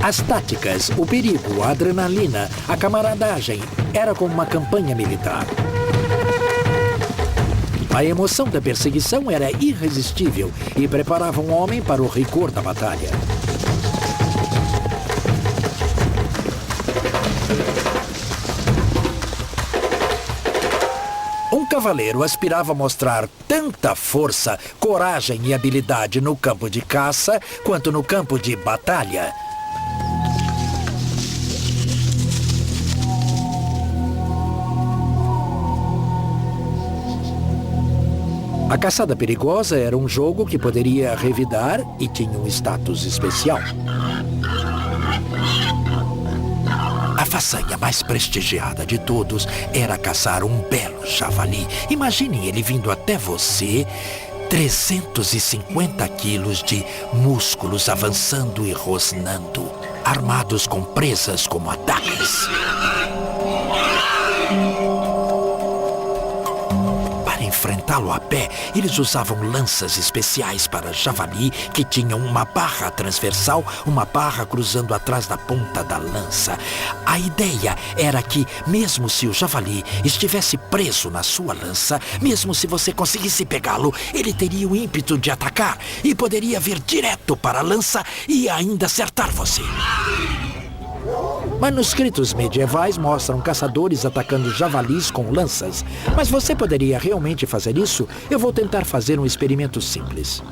As táticas, o perigo, a adrenalina, a camaradagem, era como uma campanha militar. A emoção da perseguição era irresistível e preparava um homem para o rigor da batalha. Um cavaleiro aspirava a mostrar tanta força, coragem e habilidade no campo de caça quanto no campo de batalha. A caçada perigosa era um jogo que poderia revidar e tinha um status especial. A façanha mais prestigiada de todos era caçar um belo javali. Imagine ele vindo até você, 350 quilos de músculos avançando e rosnando, armados com presas como adagas. Para enfrentar enfrentá-lo a pé, eles usavam lanças especiais para javali que tinham uma barra transversal, uma barra cruzando atrás da ponta da lança. A ideia era que, mesmo se o javali estivesse preso na sua lança, mesmo se você conseguisse pegá-lo, ele teria o ímpeto de atacar e poderia vir direto para a lança e ainda acertar você. Manuscritos medievais mostram caçadores atacando javalis com lanças. Mas você poderia realmente fazer isso? Eu vou tentar fazer um experimento simples.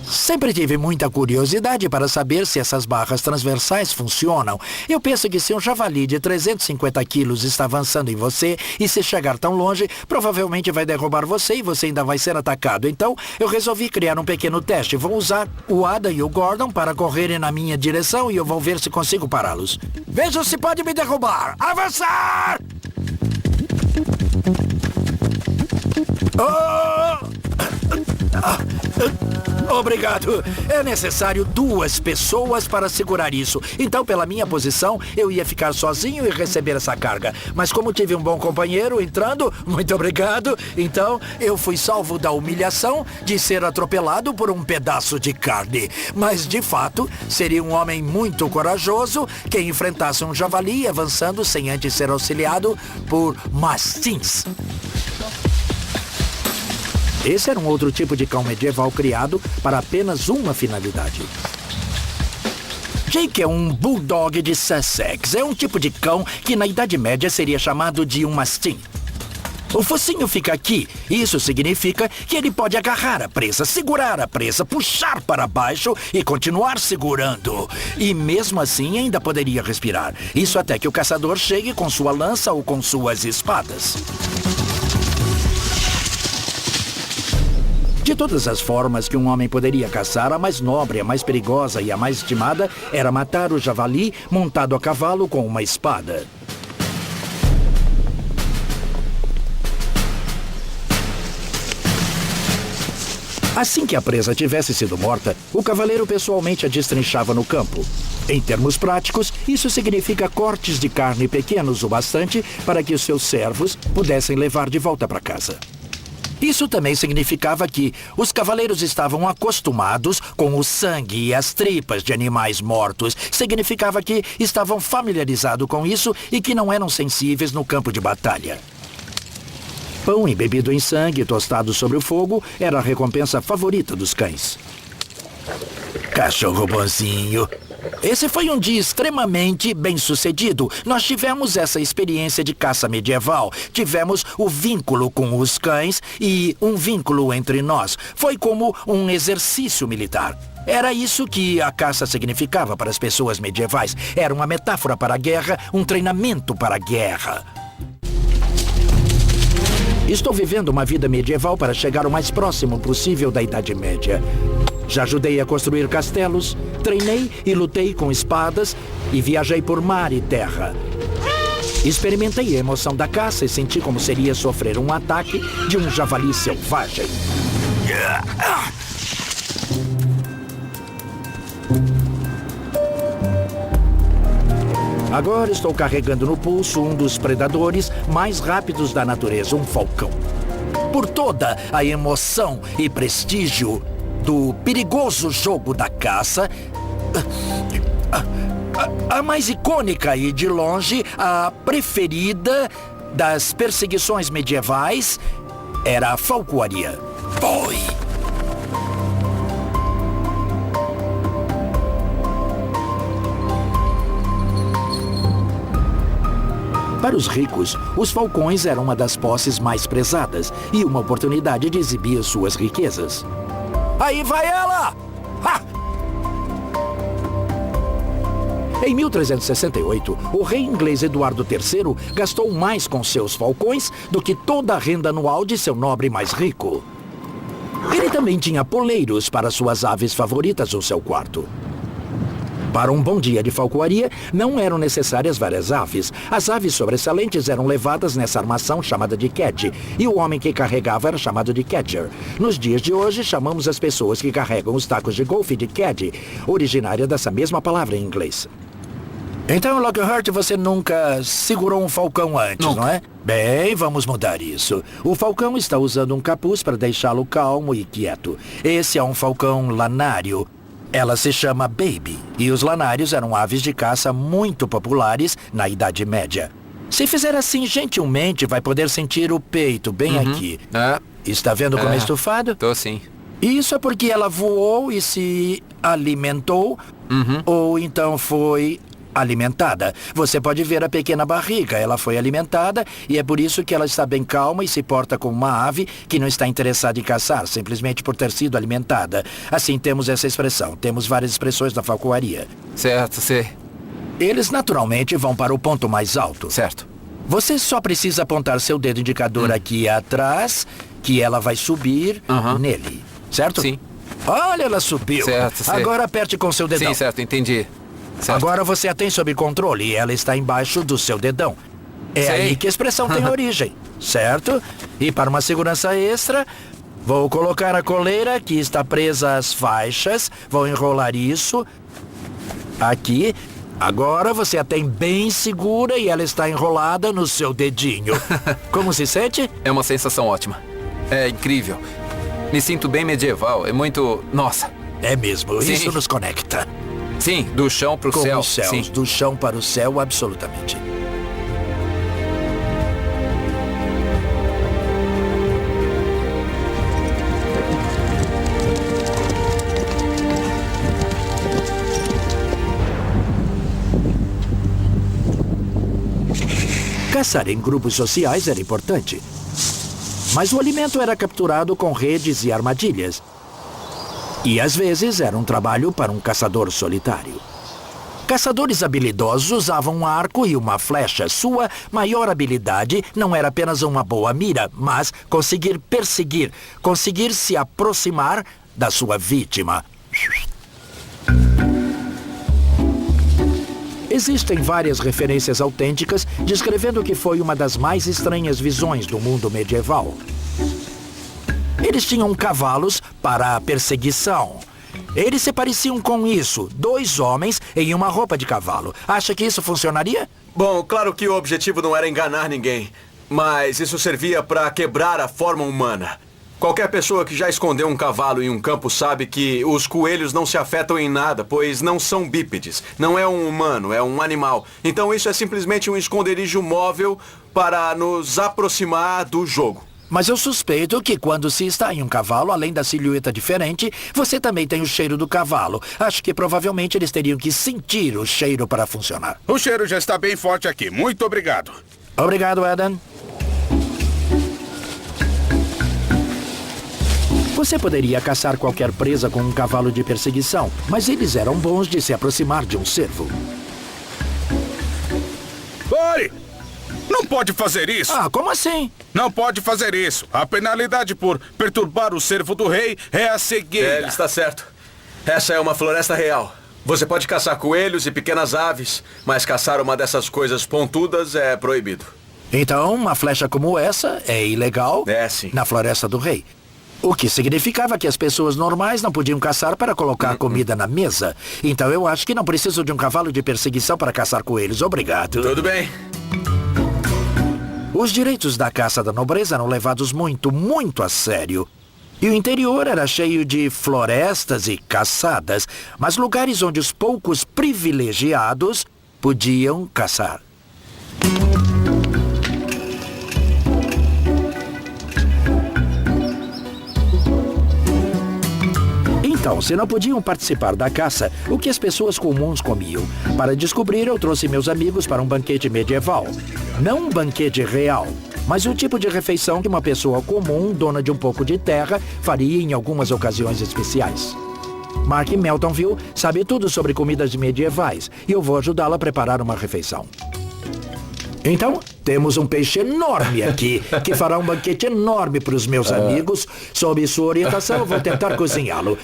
Sempre tive muita curiosidade para saber se essas barras transversais funcionam. Eu penso que se um javali de 350 quilos está avançando em você e se chegar tão longe, provavelmente vai derrubar você e você ainda vai ser atacado. Então, eu resolvi criar um pequeno teste. Vou usar o Adam e o Gordon para correrem na minha direção e eu vou ver se consigo pará-los. Vejam se pode me derrubar! Avançar! Obrigado. É necessário 2 pessoas para segurar isso. Então, pela minha posição, eu ia ficar sozinho e receber essa carga. Mas como tive um bom companheiro entrando, muito obrigado, então eu fui salvo da humilhação de ser atropelado por um pedaço de carne. Mas, de fato, seria um homem muito corajoso quem enfrentasse um javali avançando sem antes ser auxiliado por mastins. Esse era um outro tipo de cão medieval criado para apenas uma finalidade. Jake é um bulldog de Sussex. É um tipo de cão que na Idade Média seria chamado de um mastim. O focinho fica aqui. Isso significa que ele pode agarrar a presa, segurar a presa, puxar para baixo e continuar segurando. E mesmo assim ainda poderia respirar. Isso até que o caçador chegue com sua lança ou com suas espadas. De todas as formas que um homem poderia caçar, a mais nobre, a mais perigosa e a mais estimada era matar o javali montado a cavalo com uma espada. Assim que a presa tivesse sido morta, o cavaleiro pessoalmente a destrinchava no campo. Em termos práticos, isso significa cortes de carne pequenos o bastante para que os seus servos pudessem levar de volta para casa. Isso também significava que os cavaleiros estavam acostumados com o sangue e as tripas de animais mortos. Significava que estavam familiarizados com isso e que não eram sensíveis no campo de batalha. Pão embebido em sangue, tostado sobre o fogo, era a recompensa favorita dos cães. Cachorro bonzinho. Esse foi um dia extremamente bem-sucedido. Nós tivemos essa experiência de caça medieval. Tivemos o vínculo com os cães e um vínculo entre nós. Foi como um exercício militar. Era isso que a caça significava para as pessoas medievais. Era uma metáfora para a guerra, um treinamento para a guerra. Estou vivendo uma vida medieval para chegar o mais próximo possível da Idade Média. Já ajudei a construir castelos, treinei e lutei com espadas e viajei por mar e terra. Experimentei a emoção da caça e senti como seria sofrer um ataque de um javali selvagem. Agora estou carregando no pulso um dos predadores mais rápidos da natureza, um falcão. Por toda a emoção e prestígio do perigoso jogo da caça, a mais icônica e, de longe, a preferida das perseguições medievais era a falcoaria. Oi! Para os ricos, os falcões eram uma das posses mais prezadas e uma oportunidade de exibir suas riquezas. Aí vai ela! Ha! Em 1368, o rei inglês Eduardo III gastou mais com seus falcões do que toda a renda anual de seu nobre mais rico. Ele também tinha poleiros para suas aves favoritas no seu quarto. Para um bom dia de falcoaria, não eram necessárias várias aves. As aves sobressalentes eram levadas nessa armação chamada de cadge, e o homem que carregava era chamado de catcher. Nos dias de hoje, chamamos as pessoas que carregam os tacos de golfe de caddy, originária dessa mesma palavra em inglês. Então, Lockhart, você nunca segurou um falcão antes, Nunca. não é? Bem, vamos mudar isso. O falcão está usando um capuz para deixá-lo calmo e quieto. Esse é um falcão lanário. Ela se chama Baby. E os lanários eram aves de caça muito populares na Idade Média. Se fizer assim gentilmente, vai poder sentir o peito bem aqui. Está vendo como é estufado? Tô sim. Isso é porque ela voou e se alimentou, ou então foi alimentada. Você pode ver a pequena barriga, ela foi alimentada e é por isso que ela está bem calma e se porta como uma ave que não está interessada em caçar, simplesmente por ter sido alimentada. Assim temos essa expressão, temos várias expressões da falcoaria. Certo, sei. Eles naturalmente vão para o ponto mais alto. Certo. Você só precisa apontar seu dedo indicador aqui atrás, que ela vai subir nele, certo? Sim. Olha, ela subiu. Certo, sei. Agora aperte com seu dedão. Sim, certo, entendi. Certo. Agora você a tem sob controle e ela está embaixo do seu dedão. É Sei. aí que a expressão tem origem, certo? E para uma segurança extra, vou colocar a coleira que está presa às faixas, vou enrolar isso aqui. Agora você a tem bem segura e ela está enrolada no seu dedinho. Como se sente? É uma sensação ótima. É incrível. Me sinto bem medieval. É muito... Nossa. É mesmo, Sim. isso nos conecta. Sim, do chão pro Com céu. os céus, Sim. do chão para o céu, absolutamente. Caçar em grupos sociais era importante. Mas o alimento era capturado com redes e armadilhas. E às vezes era um trabalho para um caçador solitário. Caçadores habilidosos usavam um arco e uma flecha. Sua maior habilidade não era apenas uma boa mira, mas conseguir perseguir, conseguir se aproximar da sua vítima. Existem várias referências autênticas descrevendo que foi uma das mais estranhas visões do mundo medieval. Eles tinham cavalos para a perseguição. Eles se pareciam com isso, 2 homens em uma roupa de cavalo. Acha que isso funcionaria? Bom, claro que o objetivo não era enganar ninguém, mas isso servia para quebrar a forma humana. Qualquer pessoa que já escondeu um cavalo em um campo sabe que os coelhos não se afetam em nada, pois não são bípedes. Não é um humano, é um animal. Então isso é simplesmente um esconderijo móvel para nos aproximar do jogo. Mas eu suspeito que quando se está em um cavalo, além da silhueta diferente, você também tem o cheiro do cavalo. Acho que provavelmente eles teriam que sentir o cheiro para funcionar. O cheiro já está bem forte aqui. Muito obrigado. Obrigado, Adam. Você poderia caçar qualquer presa com um cavalo de perseguição, mas eles eram bons de se aproximar de um cervo. Pare! Não pode fazer isso. Ah, como assim? Não pode fazer isso. A penalidade por perturbar o cervo do rei é a cegueira. Ele está certo. Essa é uma floresta real. Você pode caçar coelhos e pequenas aves, mas caçar uma dessas coisas pontudas é proibido. Então, uma flecha como essa é ilegal É, sim. na Floresta do Rei. O que significava que as pessoas normais não podiam caçar para colocar comida na mesa. Então eu acho que não preciso de um cavalo de perseguição para caçar coelhos. Obrigado. Tudo bem. Os direitos da caça da nobreza eram levados muito, muito a sério. E o interior era cheio de florestas e caçadas, mas lugares onde os poucos privilegiados podiam caçar. Então, se não podiam participar da caça, o que as pessoas comuns comiam? Para descobrir, eu trouxe meus amigos para um banquete medieval. Não um banquete real, mas o tipo de refeição que uma pessoa comum, dona de um pouco de terra, faria em algumas ocasiões especiais. Mark Meltonville sabe tudo sobre comidas medievais e eu vou ajudá-la a preparar uma refeição. Então, temos um peixe enorme aqui, que fará um banquete enorme para os meus amigos. Sob sua orientação, eu vou tentar cozinhá-lo.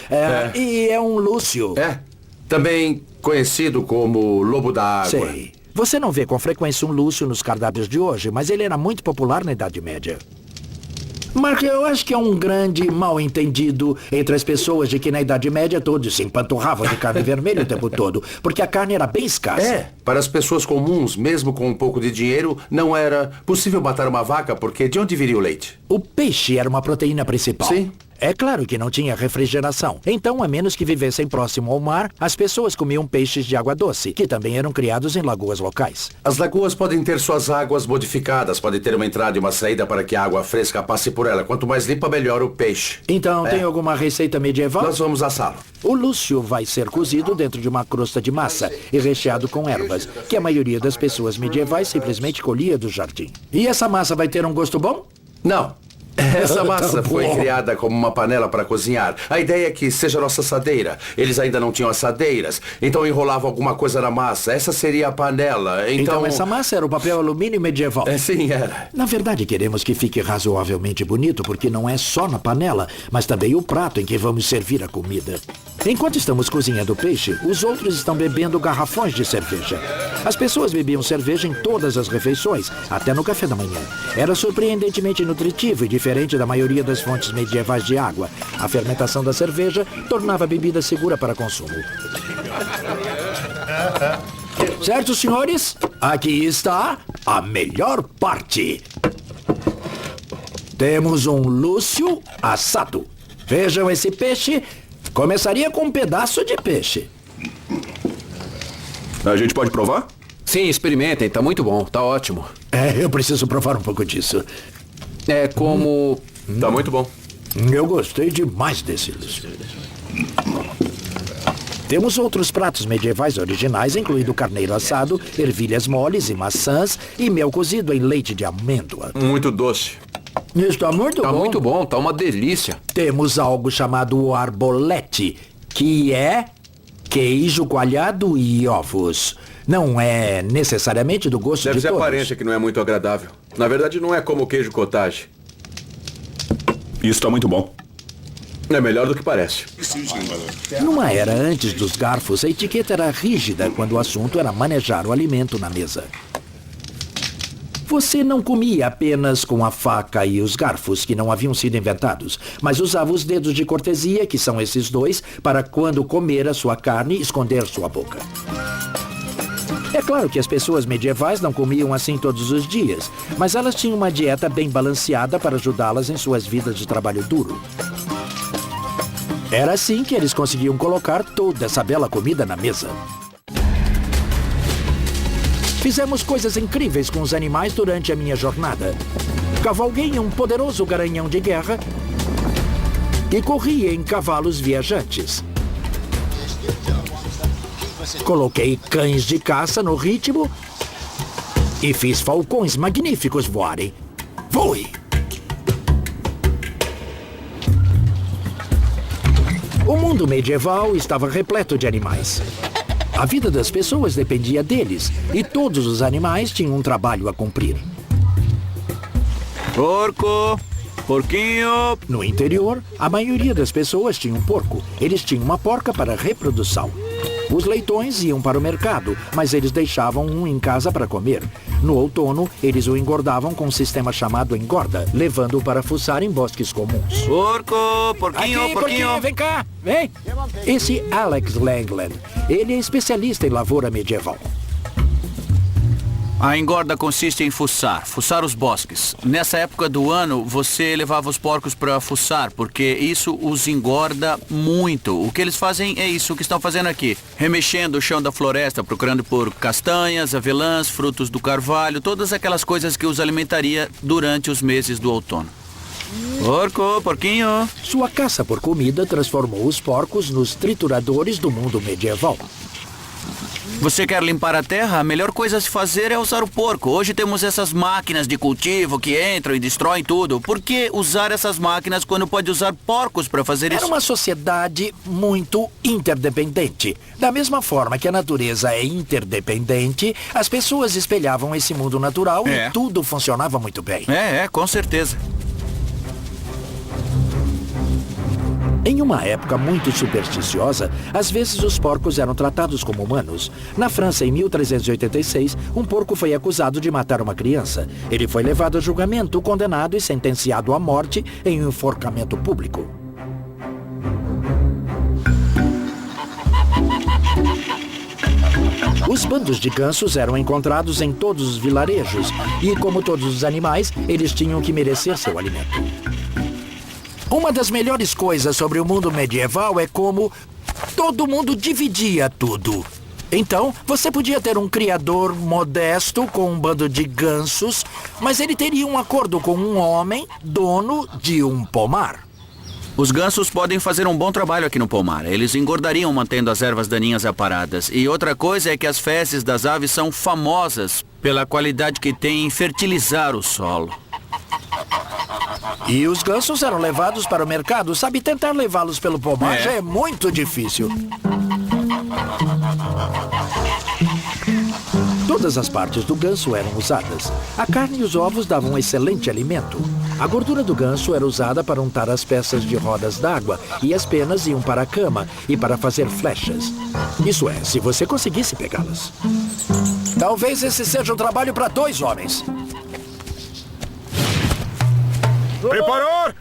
E é um lúcio. É, também conhecido como lobo da água. Sei. Você não vê com frequência um lúcio nos cardápios de hoje, mas ele era muito popular na Idade Média. Mas eu acho que é um grande mal-entendido entre as pessoas de que na Idade Média todos se empanturravam de carne vermelha o tempo todo, porque a carne era bem escassa. Para as pessoas comuns, mesmo com um pouco de dinheiro, não era possível matar uma vaca, porque de onde viria o leite? O peixe era uma proteína principal. Sim. É claro que não tinha refrigeração. Então, a menos que vivessem próximo ao mar, as pessoas comiam peixes de água doce, que também eram criados em lagoas locais. As lagoas podem ter suas águas modificadas, pode ter uma entrada e uma saída para que a água fresca passe por ela. Quanto mais limpa, melhor o peixe. Então, tem alguma receita medieval? Nós vamos assá-lo. O lúcio vai ser cozido dentro de uma crosta de massa e recheado com ervas, que a maioria das pessoas medievais simplesmente colhia do jardim. E essa massa vai ter um gosto bom? Não. Essa massa Tá foi bom. criada como uma panela para cozinhar. A ideia é que seja nossa assadeira. Eles ainda não tinham assadeiras, então enrolavam alguma coisa na massa. Essa seria a panela. Então essa massa era o papel alumínio medieval. Sim, era. Na verdade, queremos que fique razoavelmente bonito, porque não é só na panela, mas também o prato em que vamos servir a comida. Enquanto estamos cozinhando o peixe, os outros estão bebendo garrafões de cerveja. As pessoas bebiam cerveja em todas as refeições, até no café da manhã. Era surpreendentemente nutritivo e diferente da maioria das fontes medievais de água. A fermentação da cerveja tornava a bebida segura para consumo. Certo, senhores? Aqui está a melhor parte. Temos um lúcio assado. Vejam esse peixe. Começaria com um pedaço de peixe. A gente pode provar? Sim, experimentem, tá muito bom, tá ótimo. Eu preciso provar um pouco disso. É como... Tá muito bom. Eu gostei demais desse lúcio. Temos outros pratos medievais originais, incluindo carneiro assado, ervilhas moles e maçãs e mel cozido em leite de amêndoa. Muito doce. Está muito Tá bom. muito bom, tá uma delícia. Temos algo chamado arbolete, que é queijo coalhado e ovos. Não é necessariamente do gosto Deve de ser a todos. aparência que não é muito agradável. Na verdade, não é como o queijo cottage. Isso tá muito bom. É melhor do que parece. Numa era antes dos garfos, a etiqueta era rígida quando o assunto era manejar o alimento na mesa. Você não comia apenas com a faca e os garfos, que não haviam sido inventados, mas usava os dedos de cortesia, que são esses dois, para quando comer a sua carne, esconder sua boca. É claro que as pessoas medievais não comiam assim todos os dias, mas elas tinham uma dieta bem balanceada para ajudá-las em suas vidas de trabalho duro. Era assim que eles conseguiam colocar toda essa bela comida na mesa. Fizemos coisas incríveis com os animais durante a minha jornada. Cavalguei um poderoso garanhão de guerra e corri em cavalos viajantes. Coloquei cães de caça no ritmo e fiz falcões magníficos voarem. Voe! O mundo medieval estava repleto de animais. A vida das pessoas dependia deles, e todos os animais tinham um trabalho a cumprir. Porco, porquinho. No interior, a maioria das pessoas tinha um porco. Eles tinham uma porca para reprodução. Os leitões iam para o mercado, mas eles deixavam um em casa para comer. No outono, eles o engordavam com um sistema chamado engorda, levando-o para fuçar em bosques comuns. Porco, porquinho, porquinho. Vem cá, vem! Esse Alex Langland, ele é especialista em lavoura medieval. A engorda consiste em fuçar os bosques. Nessa época do ano, você levava os porcos para fuçar, porque isso os engorda muito. O que eles fazem é isso que estão fazendo aqui. Remexendo o chão da floresta, procurando por castanhas, avelãs, frutos do carvalho, todas aquelas coisas que os alimentaria durante os meses do outono. Porco, porquinho. Sua caça por comida transformou os porcos nos trituradores do mundo medieval. Você quer limpar a terra? A melhor coisa a se fazer é usar o porco. Hoje temos essas máquinas de cultivo que entram e destroem tudo. Por que usar essas máquinas quando pode usar porcos para fazer isso? Era uma sociedade muito interdependente. Da mesma forma que a natureza é interdependente, as pessoas espelhavam esse mundo natural e tudo funcionava muito bem. Com certeza. Em uma época muito supersticiosa, às vezes os porcos eram tratados como humanos. Na França, em 1386, um porco foi acusado de matar uma criança. Ele foi levado a julgamento, condenado e sentenciado à morte em um enforcamento público. Os bandos de gansos eram encontrados em todos os vilarejos e, como todos os animais, eles tinham que merecer seu alimento. Uma das melhores coisas sobre o mundo medieval é como todo mundo dividia tudo. Então, você podia ter um criador modesto com um bando de gansos, mas ele teria um acordo com um homem, dono de um pomar. Os gansos podem fazer um bom trabalho aqui no pomar. Eles engordariam mantendo as ervas daninhas aparadas. E outra coisa é que as fezes das aves são famosas pela qualidade que têm em fertilizar o solo. E os gansos eram levados para o mercado. Sabe, tentar levá-los pelo pomar já é muito difícil. Todas as partes do ganso eram usadas. A carne e os ovos davam um excelente alimento. A gordura do ganso era usada para untar as peças de rodas d'água e as penas iam para a cama e para fazer flechas. Isso é, se você conseguisse pegá-las. Talvez esse seja um trabalho para 2 homens. Preparar!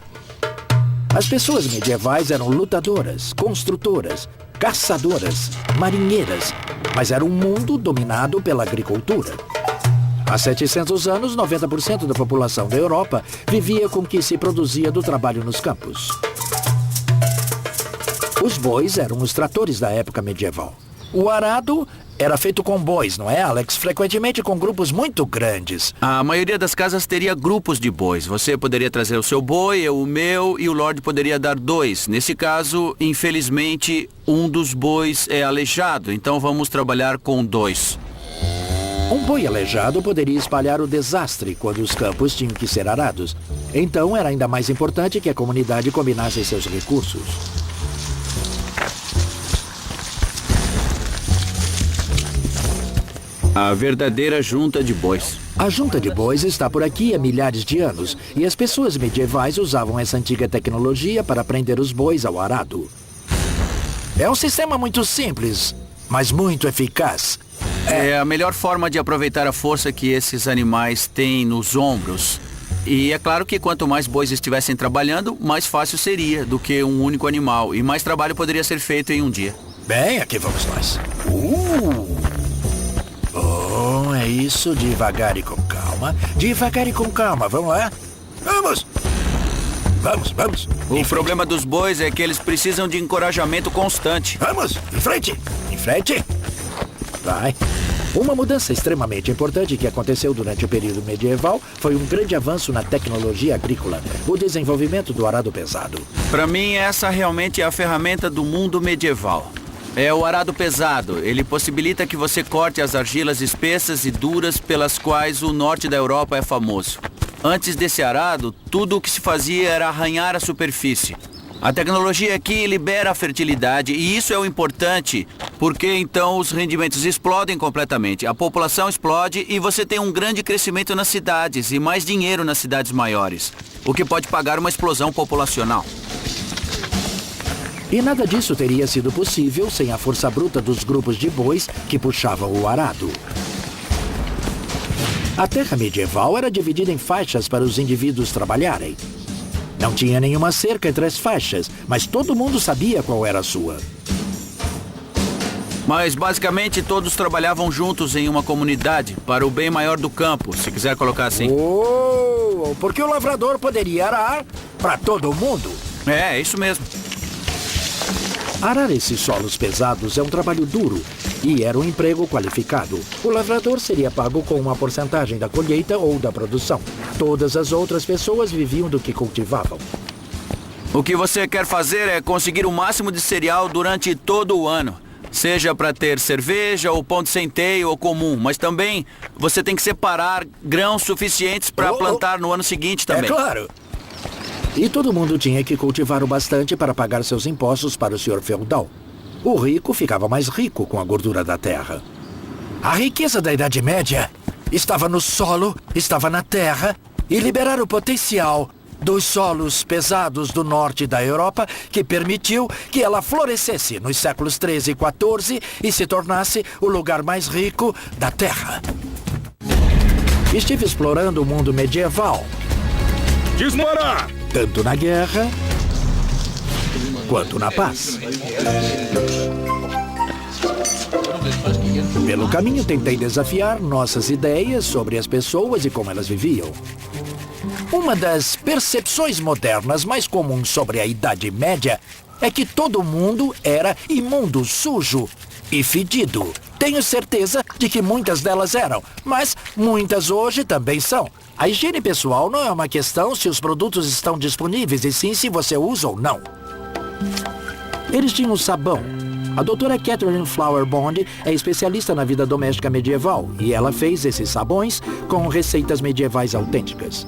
As pessoas medievais eram lutadoras, construtoras, caçadoras, marinheiras, mas era um mundo dominado pela agricultura. Há 700 anos, 90% da população da Europa vivia com o que se produzia do trabalho nos campos. Os bois eram os tratores da época medieval. O arado era feito com bois, não é, Alex? Frequentemente com grupos muito grandes. A maioria das casas teria grupos de bois. Você poderia trazer o seu boi, eu o meu, e o Lorde poderia dar 2. Nesse caso, infelizmente, um dos bois é aleijado, então vamos trabalhar com 2. Um boi aleijado poderia espalhar o desastre quando os campos tinham que ser arados. Então era ainda mais importante que a comunidade combinasse seus recursos. A verdadeira junta de bois. A junta de bois está por aqui há milhares de anos e as pessoas medievais usavam essa antiga tecnologia para prender os bois ao arado. É um sistema muito simples, mas muito eficaz. É a melhor forma de aproveitar a força que esses animais têm nos ombros. E é claro que quanto mais bois estivessem trabalhando, mais fácil seria do que um único animal. E mais trabalho poderia ser feito em um dia. Bem, aqui vamos nós. Bom, é isso. Devagar e com calma. Devagar e com calma. Vamos lá? Vamos! Vamos. O problema dos bois é que eles precisam de encorajamento constante. Vamos! Em frente! Vai. Uma mudança extremamente importante que aconteceu durante o período medieval foi um grande avanço na tecnologia agrícola, o desenvolvimento do arado pesado. Para mim, essa realmente é a ferramenta do mundo medieval. É o arado pesado. Ele possibilita que você corte as argilas espessas e duras pelas quais o norte da Europa é famoso. Antes desse arado, tudo o que se fazia era arranhar a superfície. A tecnologia aqui libera a fertilidade e isso é o importante, porque então os rendimentos explodem completamente, a população explode e você tem um grande crescimento nas cidades e mais dinheiro nas cidades maiores, o que pode pagar uma explosão populacional. E nada disso teria sido possível sem a força bruta dos grupos de bois que puxavam o arado. A terra medieval era dividida em faixas para os indivíduos trabalharem. Não tinha nenhuma cerca entre as faixas, mas todo mundo sabia qual era a sua. Mas basicamente todos trabalhavam juntos em uma comunidade para o bem maior do campo, se quiser colocar assim. Porque o lavrador poderia arar para todo mundo. É isso mesmo. Arar esses solos pesados é um trabalho duro e era um emprego qualificado. O lavrador seria pago com uma porcentagem da colheita ou da produção. Todas as outras pessoas viviam do que cultivavam. O que você quer fazer é conseguir o máximo de cereal durante todo o ano. Seja para ter cerveja ou pão de centeio ou comum, mas também você tem que separar grãos suficientes para plantar no ano seguinte também. É claro. E todo mundo tinha que cultivar o bastante para pagar seus impostos para o senhor feudal. O rico ficava mais rico com a gordura da terra. A riqueza da Idade Média estava no solo, estava na terra, e liberar o potencial dos solos pesados do norte da Europa que permitiu que ela florescesse nos séculos 13 e 14 e se tornasse o lugar mais rico da Terra. Estive explorando o mundo medieval, Disparar! tanto na guerra quanto na paz. Pelo caminho, tentei desafiar nossas ideias sobre as pessoas e como elas viviam. Uma das percepções modernas mais comuns sobre a Idade Média é que todo mundo era imundo, sujo e fedido. Tenho certeza de que muitas delas eram, mas muitas hoje também são. A higiene pessoal não é uma questão se os produtos estão disponíveis, e sim se você usa ou não. Eles tinham sabão. A doutora Catherine Flower Bond é especialista na vida doméstica medieval e ela fez esses sabões com receitas medievais autênticas.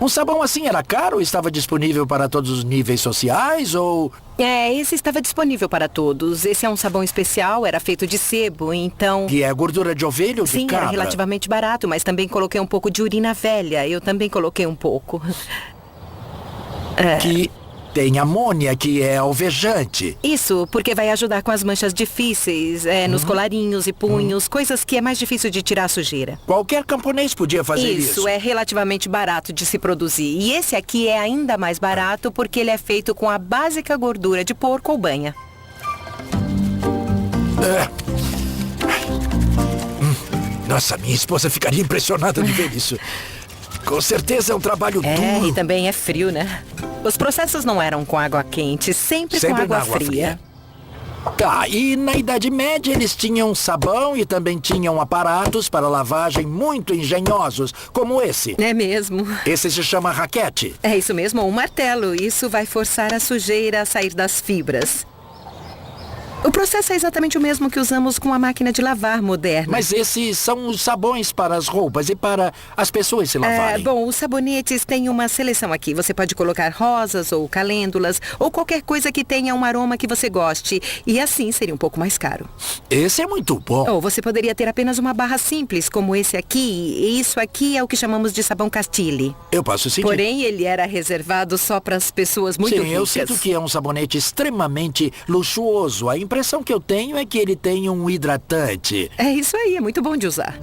Um sabão assim era caro? Estava disponível para todos os níveis sociais ou... Esse estava disponível para todos. Esse é um sabão especial, era feito de sebo, então... Que é gordura de ovelha ou de Sim, cabra? era relativamente barato, mas também coloquei um pouco de urina velha. Eu também coloquei um pouco. Que tem amônia, que é alvejante. Isso, porque vai ajudar com as manchas difíceis, nos colarinhos e punhos, coisas que é mais difícil de tirar a sujeira. Qualquer camponês podia fazer isso. Isso, é relativamente barato de se produzir. E esse aqui é ainda mais barato porque ele é feito com a básica gordura de porco ou banha. Nossa, minha esposa ficaria impressionada de ver isso. Com certeza é um trabalho duro. E também é frio, né? Os processos não eram com água quente, sempre com na água fria. Tá, e na Idade Média eles tinham sabão e também tinham aparatos para lavagem muito engenhosos, como esse. É mesmo. Esse se chama raquete. É isso mesmo, um martelo. Isso vai forçar a sujeira a sair das fibras. O processo é exatamente o mesmo que usamos com a máquina de lavar moderna. Mas esses são os sabões para as roupas e para as pessoas se lavarem. Bom, os sabonetes têm uma seleção aqui. Você pode colocar rosas ou calêndulas ou qualquer coisa que tenha um aroma que você goste. E assim seria um pouco mais caro. Esse é muito bom. Ou você poderia ter apenas uma barra simples, como esse aqui. E isso aqui é o que chamamos de sabão Castile. Eu posso sentir. Porém, ele era reservado só para as pessoas muito ricas. Sim, eu sinto que é um sabonete extremamente luxuoso. A impressão que eu tenho é que ele tem um hidratante. É isso aí, é muito bom de usar.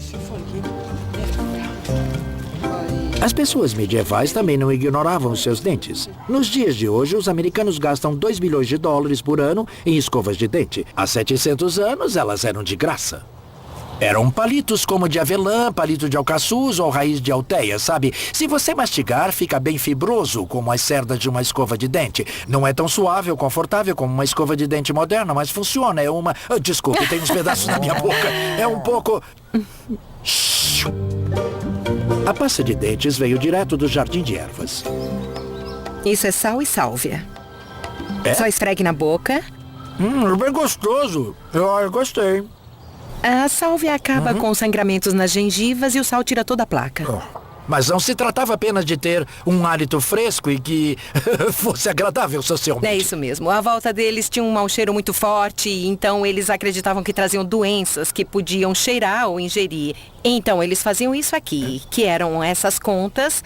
As pessoas medievais também não ignoravam os seus dentes. Nos dias de hoje, os americanos gastam 2 bilhões de dólares por ano em escovas de dente. Há 700 anos, elas eram de graça. Eram palitos como de avelã, palito de alcaçuz ou raiz de alteia, sabe? Se você mastigar, fica bem fibroso, como as cerdas de uma escova de dente. Não é tão suave ou confortável como uma escova de dente moderna, mas funciona. É uma... Desculpe, tem uns pedaços na minha boca. É um pouco... A pasta de dentes veio direto do jardim de ervas. Isso é sal e sálvia. É? Só esfregue na boca. Bem gostoso. Eu gostei. A sálvia acaba com sangramentos nas gengivas e o sal tira toda a placa. Mas não se tratava apenas de ter um hálito fresco e que fosse agradável socialmente. É isso mesmo. À volta deles tinha um mau cheiro muito forte, então eles acreditavam que traziam doenças que podiam cheirar ou ingerir. Então eles faziam isso aqui, que eram essas contas...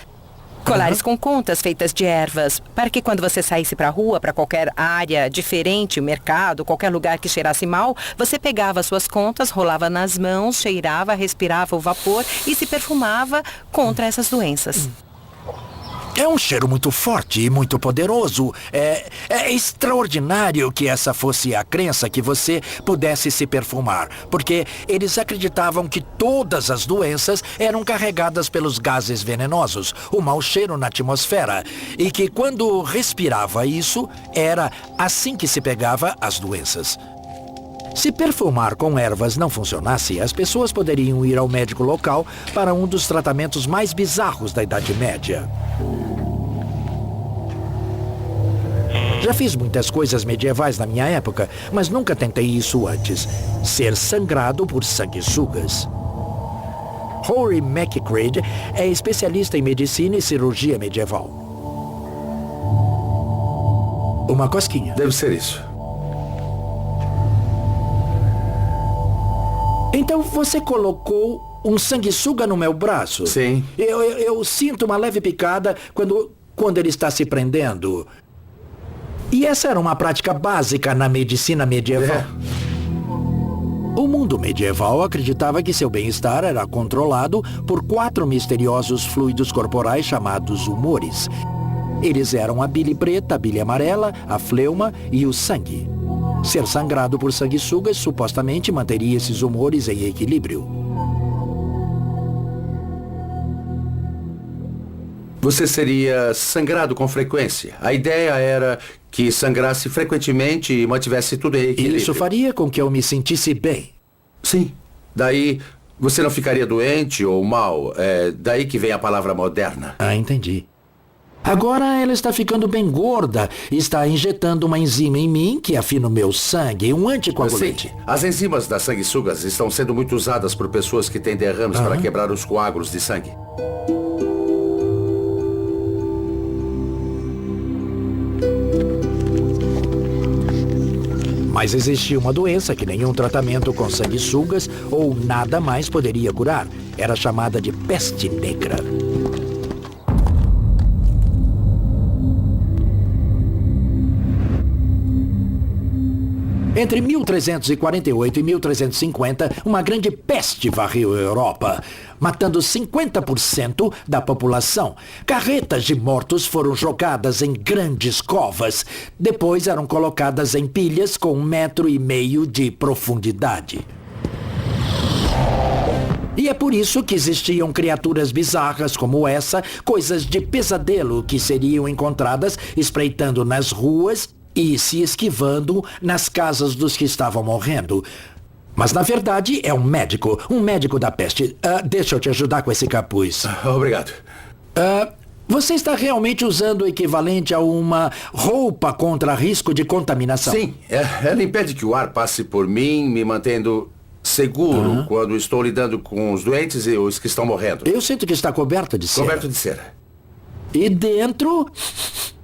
Colares com contas feitas de ervas, para que quando você saísse para a rua, para qualquer área diferente, mercado, qualquer lugar que cheirasse mal, você pegava suas contas, rolava nas mãos, cheirava, respirava o vapor e se perfumava contra essas doenças. É um cheiro muito forte e muito poderoso. É extraordinário que essa fosse a crença que você pudesse se perfumar, porque eles acreditavam que todas as doenças eram carregadas pelos gases venenosos, o mau cheiro na atmosfera, e que quando respirava isso, era assim que se pegava as doenças. Se perfumar com ervas não funcionasse, as pessoas poderiam ir ao médico local para um dos tratamentos mais bizarros da Idade Média. Já fiz muitas coisas medievais na minha época, mas nunca tentei isso antes. Ser sangrado por sanguessugas. Rory McCready é especialista em medicina e cirurgia medieval. Uma cosquinha. Deve ser isso. Então você colocou um sanguessuga no meu braço? Sim. Eu sinto uma leve picada quando ele está se prendendo. E essa era uma prática básica na medicina medieval. O mundo medieval acreditava que seu bem-estar era controlado por 4 misteriosos fluidos corporais chamados humores. Eles eram a bile preta, a bile amarela, a fleuma e o sangue. Ser sangrado por sanguessugas supostamente manteria esses humores em equilíbrio. Você seria sangrado com frequência. A ideia era que sangrasse frequentemente e mantivesse tudo em equilíbrio. Isso faria com que eu me sentisse bem. Sim. Daí você não ficaria doente ou mal. É daí que vem a palavra moderna. Ah, entendi. Agora ela está ficando bem gorda e está injetando uma enzima em mim que afina o meu sangue, um anticoagulante. Sim. As enzimas das sanguessugas estão sendo muito usadas por pessoas que têm derrames para quebrar os coágulos de sangue. Mas existia uma doença que nenhum tratamento com sanguessugas ou nada mais poderia curar. Era chamada de peste negra. Entre 1348 e 1350, uma grande peste varreu a Europa, matando 50% da população. Carretas de mortos foram jogadas em grandes covas. Depois eram colocadas em pilhas com 1,5 metro de profundidade. E é por isso que existiam criaturas bizarras como essa, coisas de pesadelo que seriam encontradas espreitando nas ruas e se esquivando nas casas dos que estavam morrendo. Mas, na verdade, é um médico da peste. Deixa eu te ajudar com esse capuz. Obrigado. Você está realmente usando o equivalente a uma roupa contra risco de contaminação? Sim, ela impede que o ar passe por mim, me mantendo seguro quando estou lidando com os doentes e os que estão morrendo. Eu sinto que está coberta de cera. Coberto de cera. E dentro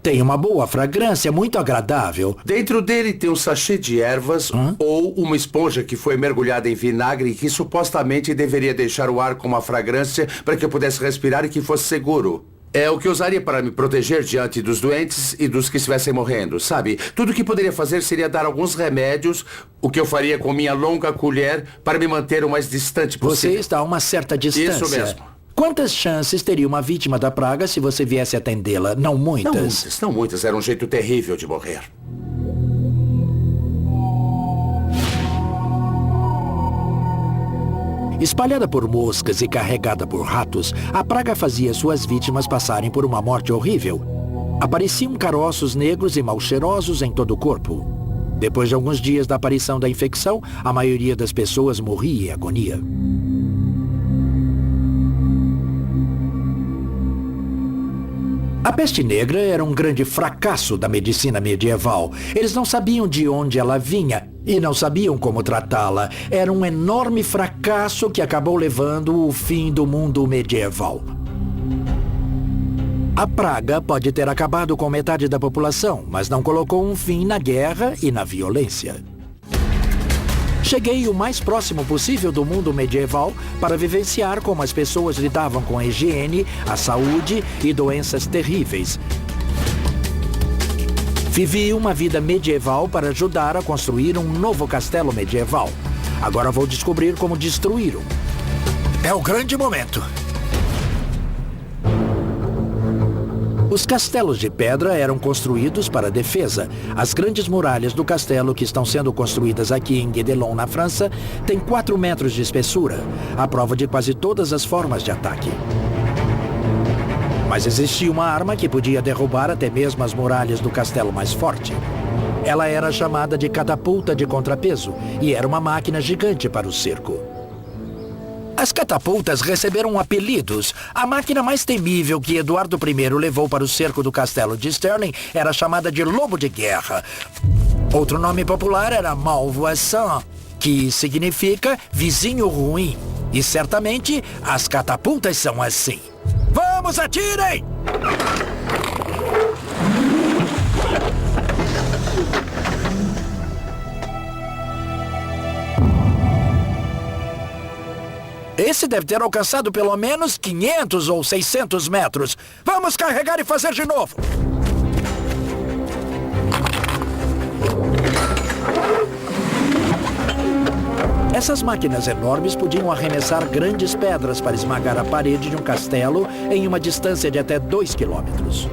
tem uma boa fragrância, muito agradável. Dentro dele tem um sachê de ervas ou uma esponja que foi mergulhada em vinagre e que supostamente deveria deixar o ar com uma fragrância para que eu pudesse respirar e que fosse seguro. É o que eu usaria para me proteger diante dos doentes e dos que estivessem morrendo, sabe? Tudo o que poderia fazer seria dar alguns remédios, o que eu faria com minha longa colher para me manter o mais distante possível. Você está a uma certa distância. Isso mesmo. Quantas chances teria uma vítima da praga se você viesse atendê-la? Não muitas. Não muitas. Era um jeito terrível de morrer. Espalhada por moscas e carregada por ratos, a praga fazia suas vítimas passarem por uma morte horrível. Apareciam caroços negros e mal cheirosos em todo o corpo. Depois de alguns dias da aparição da infecção, a maioria das pessoas morria em agonia. A peste negra era um grande fracasso da medicina medieval. Eles não sabiam de onde ela vinha e não sabiam como tratá-la. Era um enorme fracasso que acabou levando o fim do mundo medieval. A praga pode ter acabado com metade da população, mas não colocou um fim na guerra e na violência. Cheguei o mais próximo possível do mundo medieval para vivenciar como as pessoas lidavam com a higiene, a saúde e doenças terríveis. Vivi uma vida medieval para ajudar a construir um novo castelo medieval. Agora vou descobrir como destruí-lo. É o grande momento. Os castelos de pedra eram construídos para defesa. As grandes muralhas do castelo que estão sendo construídas aqui em Guédelon, na França, têm 4 metros de espessura, a prova de quase todas as formas de ataque. Mas existia uma arma que podia derrubar até mesmo as muralhas do castelo mais forte. Ela era chamada de catapulta de contrapeso e era uma máquina gigante para o cerco. As catapultas receberam apelidos. A máquina mais temível que Eduardo I levou para o cerco do castelo de Stirling era chamada de Lobo de Guerra. Outro nome popular era Malvoisin, que significa vizinho ruim. E certamente as catapultas são assim. Vamos, atirem! Esse deve ter alcançado pelo menos 500 ou 600 metros. Vamos carregar e fazer de novo. Essas máquinas enormes podiam arremessar grandes pedras para esmagar a parede de um castelo em uma distância de até 2 quilômetros.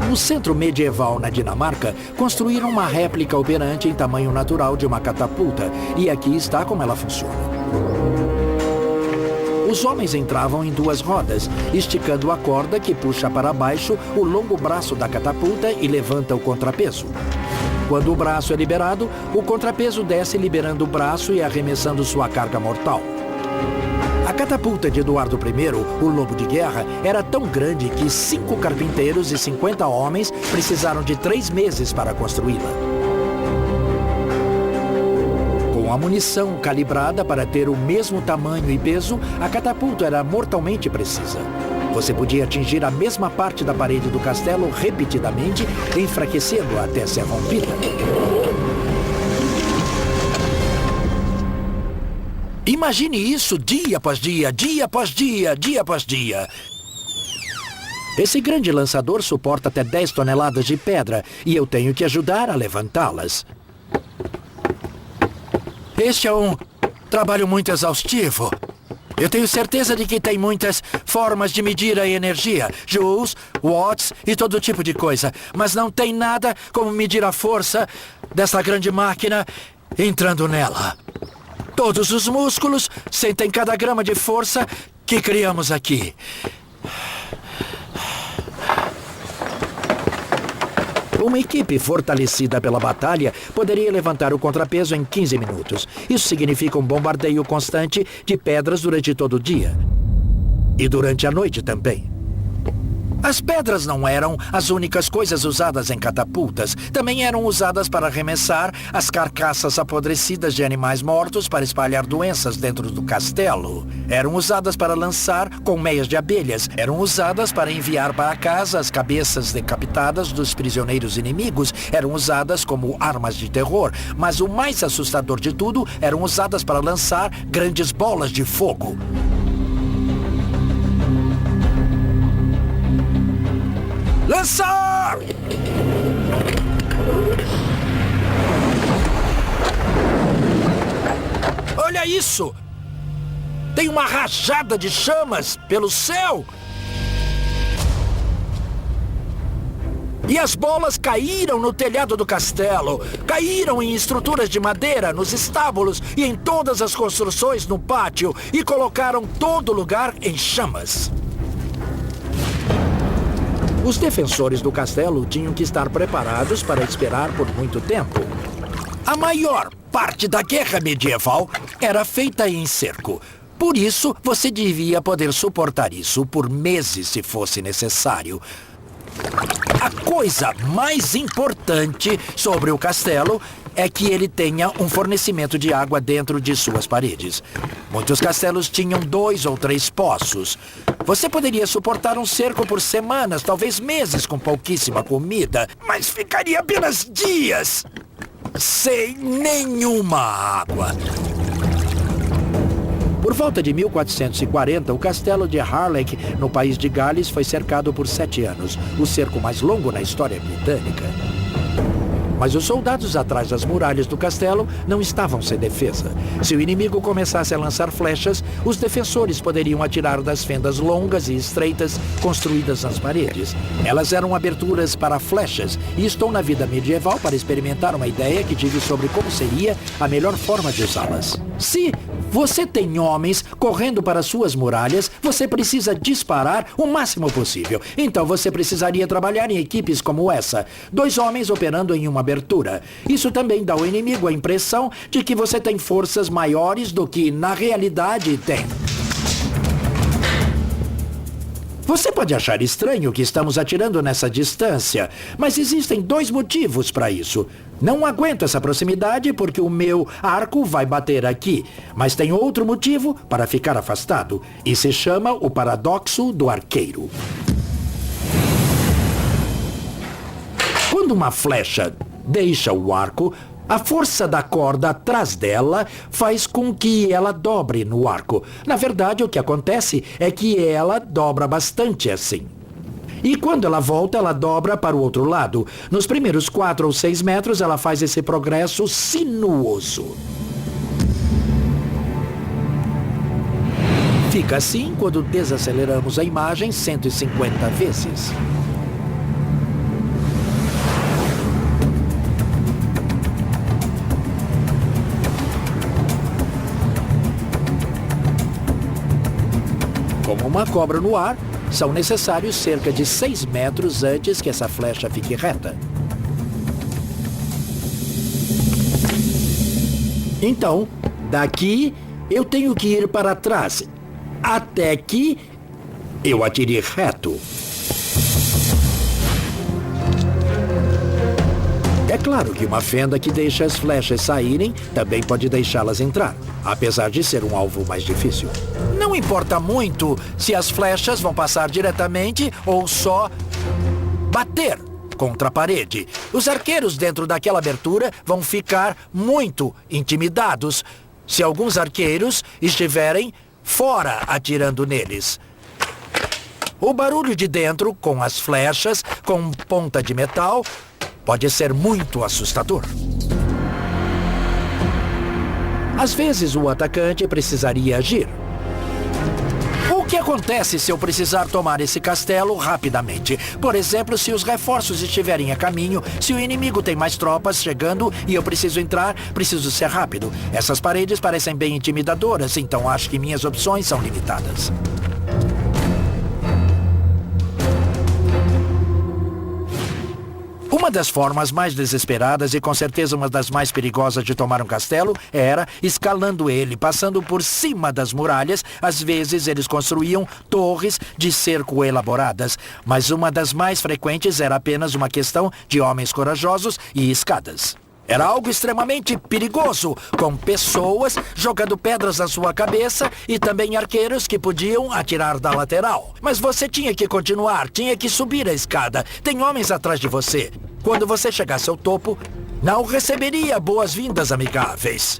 No centro medieval na Dinamarca, construíram uma réplica operante em tamanho natural de uma catapulta. E aqui está como ela funciona. Os homens entravam em 2 rodas, esticando a corda que puxa para baixo o longo braço da catapulta e levanta o contrapeso. Quando o braço é liberado, o contrapeso desce liberando o braço e arremessando sua carga mortal. A catapulta de Eduardo I, o Lobo de Guerra, era tão grande que 5 carpinteiros e 50 homens precisaram de 3 meses para construí-la. Com a munição calibrada para ter o mesmo tamanho e peso, a catapulta era mortalmente precisa. Você podia atingir a mesma parte da parede do castelo repetidamente, enfraquecendo até ser rompida. Imagine isso dia após dia, dia após dia, dia após dia. Esse grande lançador suporta até 10 toneladas de pedra e eu tenho que ajudar a levantá-las. Este é um trabalho muito exaustivo. Eu tenho certeza de que tem muitas formas de medir a energia, joules, watts e todo tipo de coisa. Mas não tem nada como medir a força dessa grande máquina entrando nela. Todos os músculos sentem cada grama de força que criamos aqui. Uma equipe fortalecida pela batalha poderia levantar o contrapeso em 15 minutos. Isso significa um bombardeio constante de pedras durante todo o dia. E durante a noite também. As pedras não eram as únicas coisas usadas em catapultas. Também eram usadas para arremessar as carcaças apodrecidas de animais mortos para espalhar doenças dentro do castelo. Eram usadas para lançar colmeias de abelhas. Eram usadas para enviar para casa as cabeças decapitadas dos prisioneiros inimigos. Eram usadas como armas de terror. Mas o mais assustador de tudo, eram usadas para lançar grandes bolas de fogo. Lançar! Olha isso! Tem uma rajada de chamas pelo céu! E as bolas caíram no telhado do castelo, caíram em estruturas de madeira, nos estábulos e em todas as construções no pátio e colocaram todo lugar em chamas. Os defensores do castelo tinham que estar preparados para esperar por muito tempo. A maior parte da guerra medieval era feita em cerco. Por isso, você devia poder suportar isso por meses se fosse necessário. A coisa mais importante sobre o castelo é que ele tenha um fornecimento de água dentro de suas paredes. Muitos castelos tinham 2 ou 3 poços. Você poderia suportar um cerco por semanas, talvez meses, com pouquíssima comida, mas ficaria apenas dias sem nenhuma água. Por volta de 1440, o castelo de Harlech, no país de Gales, foi cercado por 7 anos, o cerco mais longo na história britânica. Mas os soldados atrás das muralhas do castelo não estavam sem defesa. Se o inimigo começasse a lançar flechas, os defensores poderiam atirar das fendas longas e estreitas construídas nas paredes. Elas eram aberturas para flechas, e estou na vida medieval para experimentar uma ideia que tive sobre como seria a melhor forma de usá-las. Se você tem homens correndo para suas muralhas, você precisa disparar o máximo possível. Então você precisaria trabalhar em equipes como essa. 2 homens operando em uma abertura. Isso também dá ao inimigo a impressão de que você tem forças maiores do que na realidade tem. Você pode achar estranho que estamos atirando nessa distância, mas existem 2 motivos para isso. Não aguento essa proximidade porque o meu arco vai bater aqui, mas tem outro motivo para ficar afastado, e se chama o paradoxo do arqueiro. Quando uma flecha deixa o arco, A força da corda atrás dela faz com que ela dobre no arco. Na verdade, o que acontece é que ela dobra bastante assim. E quando ela volta, ela dobra para o outro lado. Nos primeiros 4 ou 6 metros, ela faz esse progresso sinuoso. Fica assim quando desaceleramos a imagem 150 vezes. Como uma cobra no ar, são necessários cerca de 6 metros antes que essa flecha fique reta. Então, daqui eu tenho que ir para trás, até que eu atire reto. É claro que uma fenda que deixa as flechas saírem também pode deixá-las entrar, apesar de ser um alvo mais difícil. Não importa muito se as flechas vão passar diretamente ou só bater contra a parede. Os arqueiros dentro daquela abertura vão ficar muito intimidados se alguns arqueiros estiverem fora atirando neles. O barulho de dentro, com as flechas, com ponta de metal, pode ser muito assustador. Às vezes o atacante precisaria agir. O que acontece se eu precisar tomar esse castelo rapidamente? Por exemplo, se os reforços estiverem a caminho, se o inimigo tem mais tropas chegando e eu preciso entrar, preciso ser rápido. Essas paredes parecem bem intimidadoras, então acho que minhas opções são limitadas. Uma das formas mais desesperadas e com certeza uma das mais perigosas de tomar um castelo era escalando ele, passando por cima das muralhas. Às vezes eles construíam torres de cerco elaboradas, mas uma das mais frequentes era apenas uma questão de homens corajosos e escadas. Era algo extremamente perigoso, com pessoas jogando pedras na sua cabeça e também arqueiros que podiam atirar da lateral. Mas você tinha que continuar, tinha que subir a escada. Tem homens atrás de você. Quando você chegasse ao topo, não receberia boas-vindas amigáveis.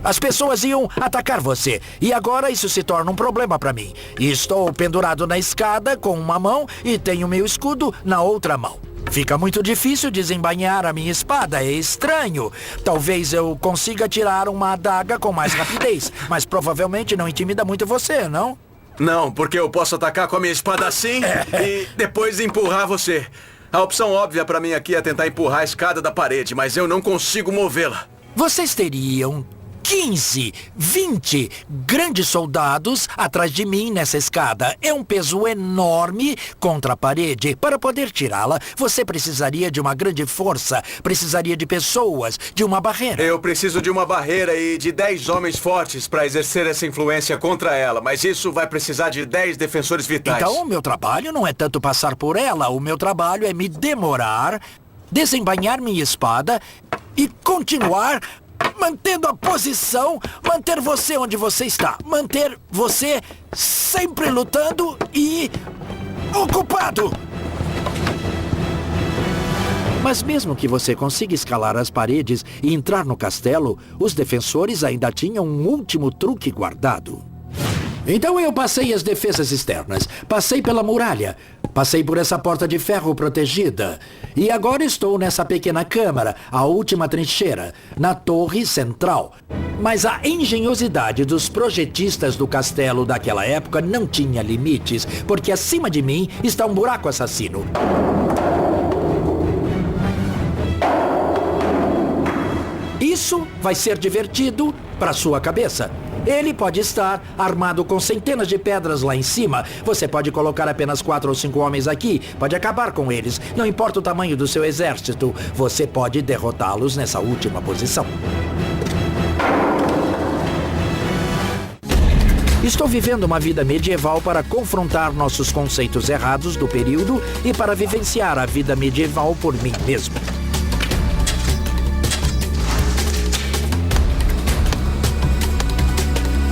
As pessoas iam atacar você. E agora isso se torna um problema para mim. E estou pendurado na escada com uma mão e tenho meu escudo na outra mão. Fica muito difícil desembainhar a minha espada, é estranho. Talvez eu consiga tirar uma adaga com mais rapidez, mas provavelmente não intimida muito você, não? Não, porque eu posso atacar com a minha espada assim e depois empurrar você. A opção óbvia pra mim aqui é tentar empurrar a escada da parede, mas eu não consigo movê-la. Vocês teriam 15, 20 grandes soldados atrás de mim nessa escada. É um peso enorme contra a parede. Para poder tirá-la, você precisaria de uma grande força, precisaria de pessoas, de uma barreira. Eu preciso de uma barreira e de 10 homens fortes para exercer essa influência contra ela, mas isso vai precisar de 10 defensores vitais. Então, o meu trabalho não é tanto passar por ela. O meu trabalho é me demorar, desembainhar minha espada e continuar mantendo a posição, manter você onde você está, manter você sempre lutando e ocupado. Mas mesmo que você consiga escalar as paredes e entrar no castelo, os defensores ainda tinham um último truque guardado. Então eu passei as defesas externas, passei pela muralha, passei por essa porta de ferro protegida e agora estou nessa pequena câmara, a última trincheira, na torre central. Mas a engenhosidade dos projetistas do castelo daquela época não tinha limites, porque acima de mim está um buraco assassino. Isso vai ser divertido para sua cabeça. Ele pode estar armado com centenas de pedras lá em cima. Você pode colocar apenas 4 ou 5 homens aqui. Pode acabar com eles. Não importa o tamanho do seu exército. Você pode derrotá-los nessa última posição. Estou vivendo uma vida medieval para confrontar nossos conceitos errados do período e para vivenciar a vida medieval por mim mesmo.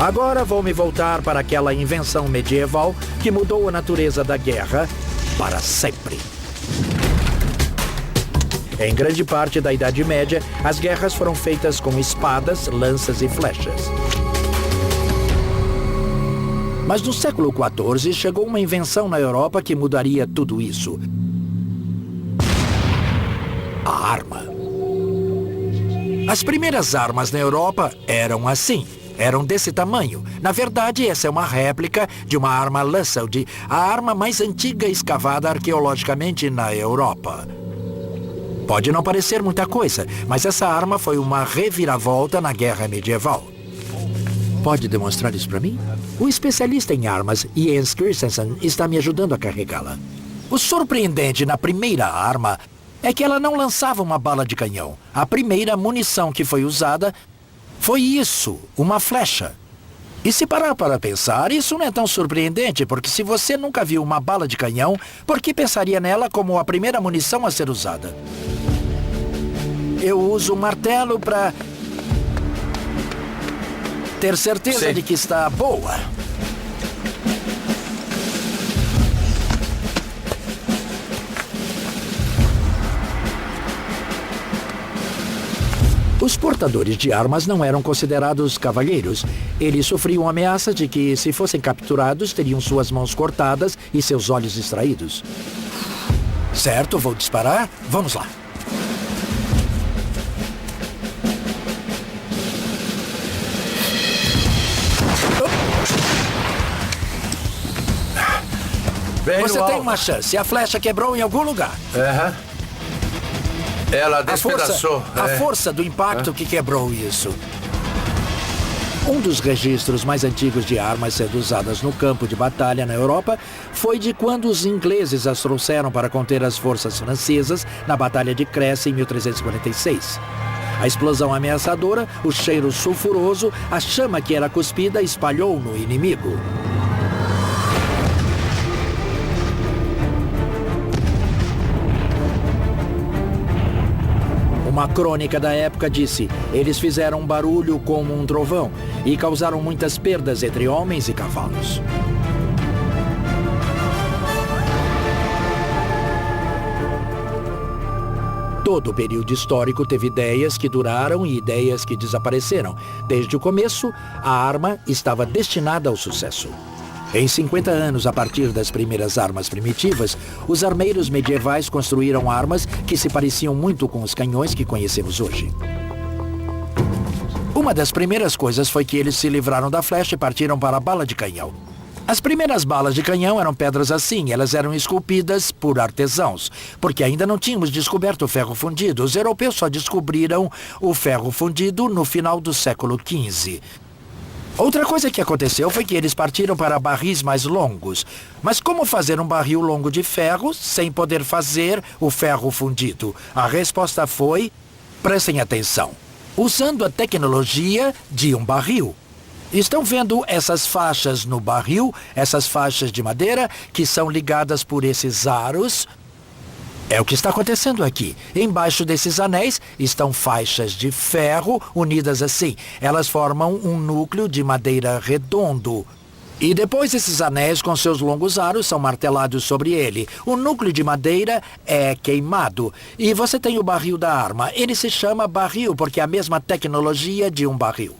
Agora vou me voltar para aquela invenção medieval que mudou a natureza da guerra para sempre. Em grande parte da Idade Média, as guerras foram feitas com espadas, lanças e flechas. Mas no século XIV chegou uma invenção na Europa que mudaria tudo isso. A arma. As primeiras armas na Europa eram assim. Eram desse tamanho. Na verdade, essa é uma réplica de uma arma Lussaud, a arma mais antiga escavada arqueologicamente na Europa. Pode não parecer muita coisa, mas essa arma foi uma reviravolta na Guerra Medieval. Pode demonstrar isso para mim? O especialista em armas, Jens Christensen, está me ajudando a carregá-la. O surpreendente na primeira arma é que ela não lançava uma bala de canhão. A primeira munição que foi usada foi isso, uma flecha. E se parar para pensar, isso não é tão surpreendente, porque se você nunca viu uma bala de canhão, por que pensaria nela como a primeira munição a ser usada? Eu uso um martelo para ter certeza de que está boa. Os portadores de armas não eram considerados cavalheiros. Eles sofriam ameaça de que, se fossem capturados, teriam suas mãos cortadas e seus olhos extraídos. Certo, vou disparar. Vamos lá. Você tem uma chance. A flecha quebrou em algum lugar. Ela despedaçou. A força do impacto que quebrou isso. Um dos registros mais antigos de armas sendo usadas no campo de batalha na Europa foi de quando os ingleses as trouxeram para conter as forças francesas na Batalha de Crécy em 1346. A explosão ameaçadora, o cheiro sulfuroso, a chama que era cuspida espalhou no inimigo. Uma crônica da época disse: eles fizeram um barulho como um trovão e causaram muitas perdas entre homens e cavalos. Todo o período histórico teve ideias que duraram e ideias que desapareceram. Desde o começo, a arma estava destinada ao sucesso. Em 50 anos, a partir das primeiras armas primitivas, os armeiros medievais construíram armas que se pareciam muito com os canhões que conhecemos hoje. Uma das primeiras coisas foi que eles se livraram da flecha e partiram para a bala de canhão. As primeiras balas de canhão eram pedras assim, elas eram esculpidas por artesãos, porque ainda não tínhamos descoberto o ferro fundido. Os europeus só descobriram o ferro fundido no final do século XV. Outra coisa que aconteceu foi que eles partiram para barris mais longos. Mas como fazer um barril longo de ferro sem poder fazer o ferro fundido? A resposta foi, prestem atenção, usando a tecnologia de um barril. Estão vendo essas faixas no barril, essas faixas de madeira que são ligadas por esses aros? É o que está acontecendo aqui. Embaixo desses anéis estão faixas de ferro unidas assim. Elas formam um núcleo de madeira redondo. E depois esses anéis com seus longos aros são martelados sobre ele. O núcleo de madeira é queimado. E você tem o barril da arma. Ele se chama barril porque é a mesma tecnologia de um barril.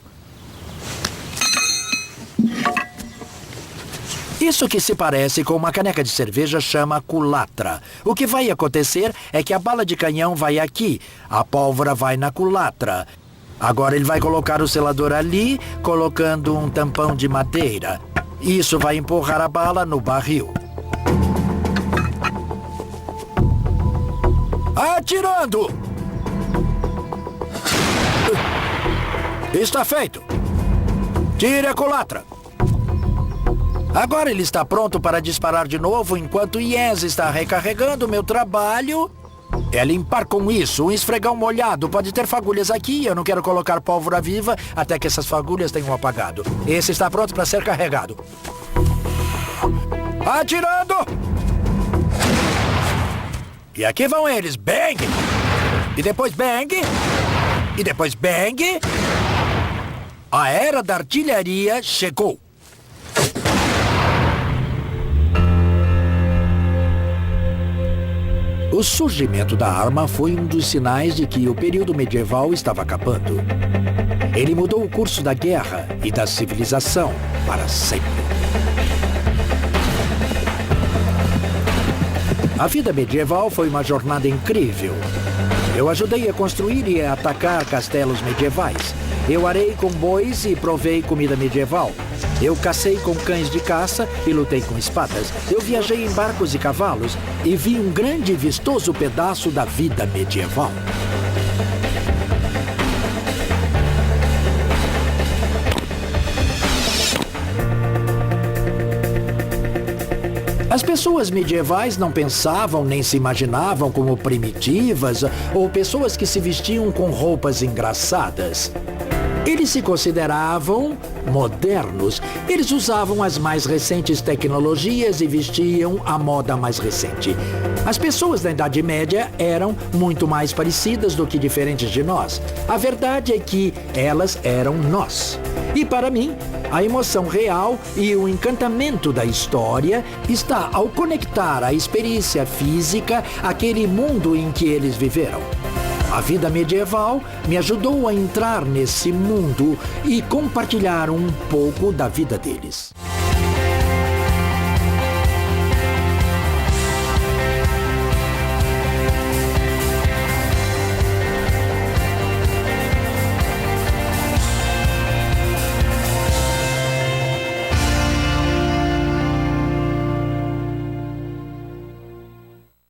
Isso que se parece com uma caneca de cerveja chama culatra. O que vai acontecer é que a bala de canhão vai aqui, a pólvora vai na culatra. Agora ele vai colocar o selador ali, colocando um tampão de madeira. Isso vai empurrar a bala no barril. Atirando! Está feito. Tire a culatra. Agora ele está pronto para disparar de novo enquanto Jens está recarregando. Meu trabalho é limpar com isso. Um esfregão molhado. Pode ter fagulhas aqui. Eu não quero colocar pólvora viva até que essas fagulhas tenham apagado. Esse está pronto para ser carregado. Atirando! E aqui vão eles. Bang! E depois bang! E depois bang! A era da artilharia chegou. O surgimento da arma foi um dos sinais de que o período medieval estava acabando. Ele mudou o curso da guerra e da civilização para sempre. A vida medieval foi uma jornada incrível. Eu ajudei a construir e a atacar castelos medievais. Eu arei com bois e provei comida medieval. Eu cacei com cães de caça e lutei com espadas. Eu viajei em barcos e cavalos e vi um grande e vistoso pedaço da vida medieval. As pessoas medievais não pensavam nem se imaginavam como primitivas ou pessoas que se vestiam com roupas engraçadas. Eles se consideravam modernos. Eles usavam as mais recentes tecnologias e vestiam a moda mais recente. As pessoas da Idade Média eram muito mais parecidas do que diferentes de nós. A verdade é que elas eram nós. E para mim, a emoção real e o encantamento da história está ao conectar a experiência física àquele mundo em que eles viveram. A vida medieval me ajudou a entrar nesse mundo e compartilhar um pouco da vida deles.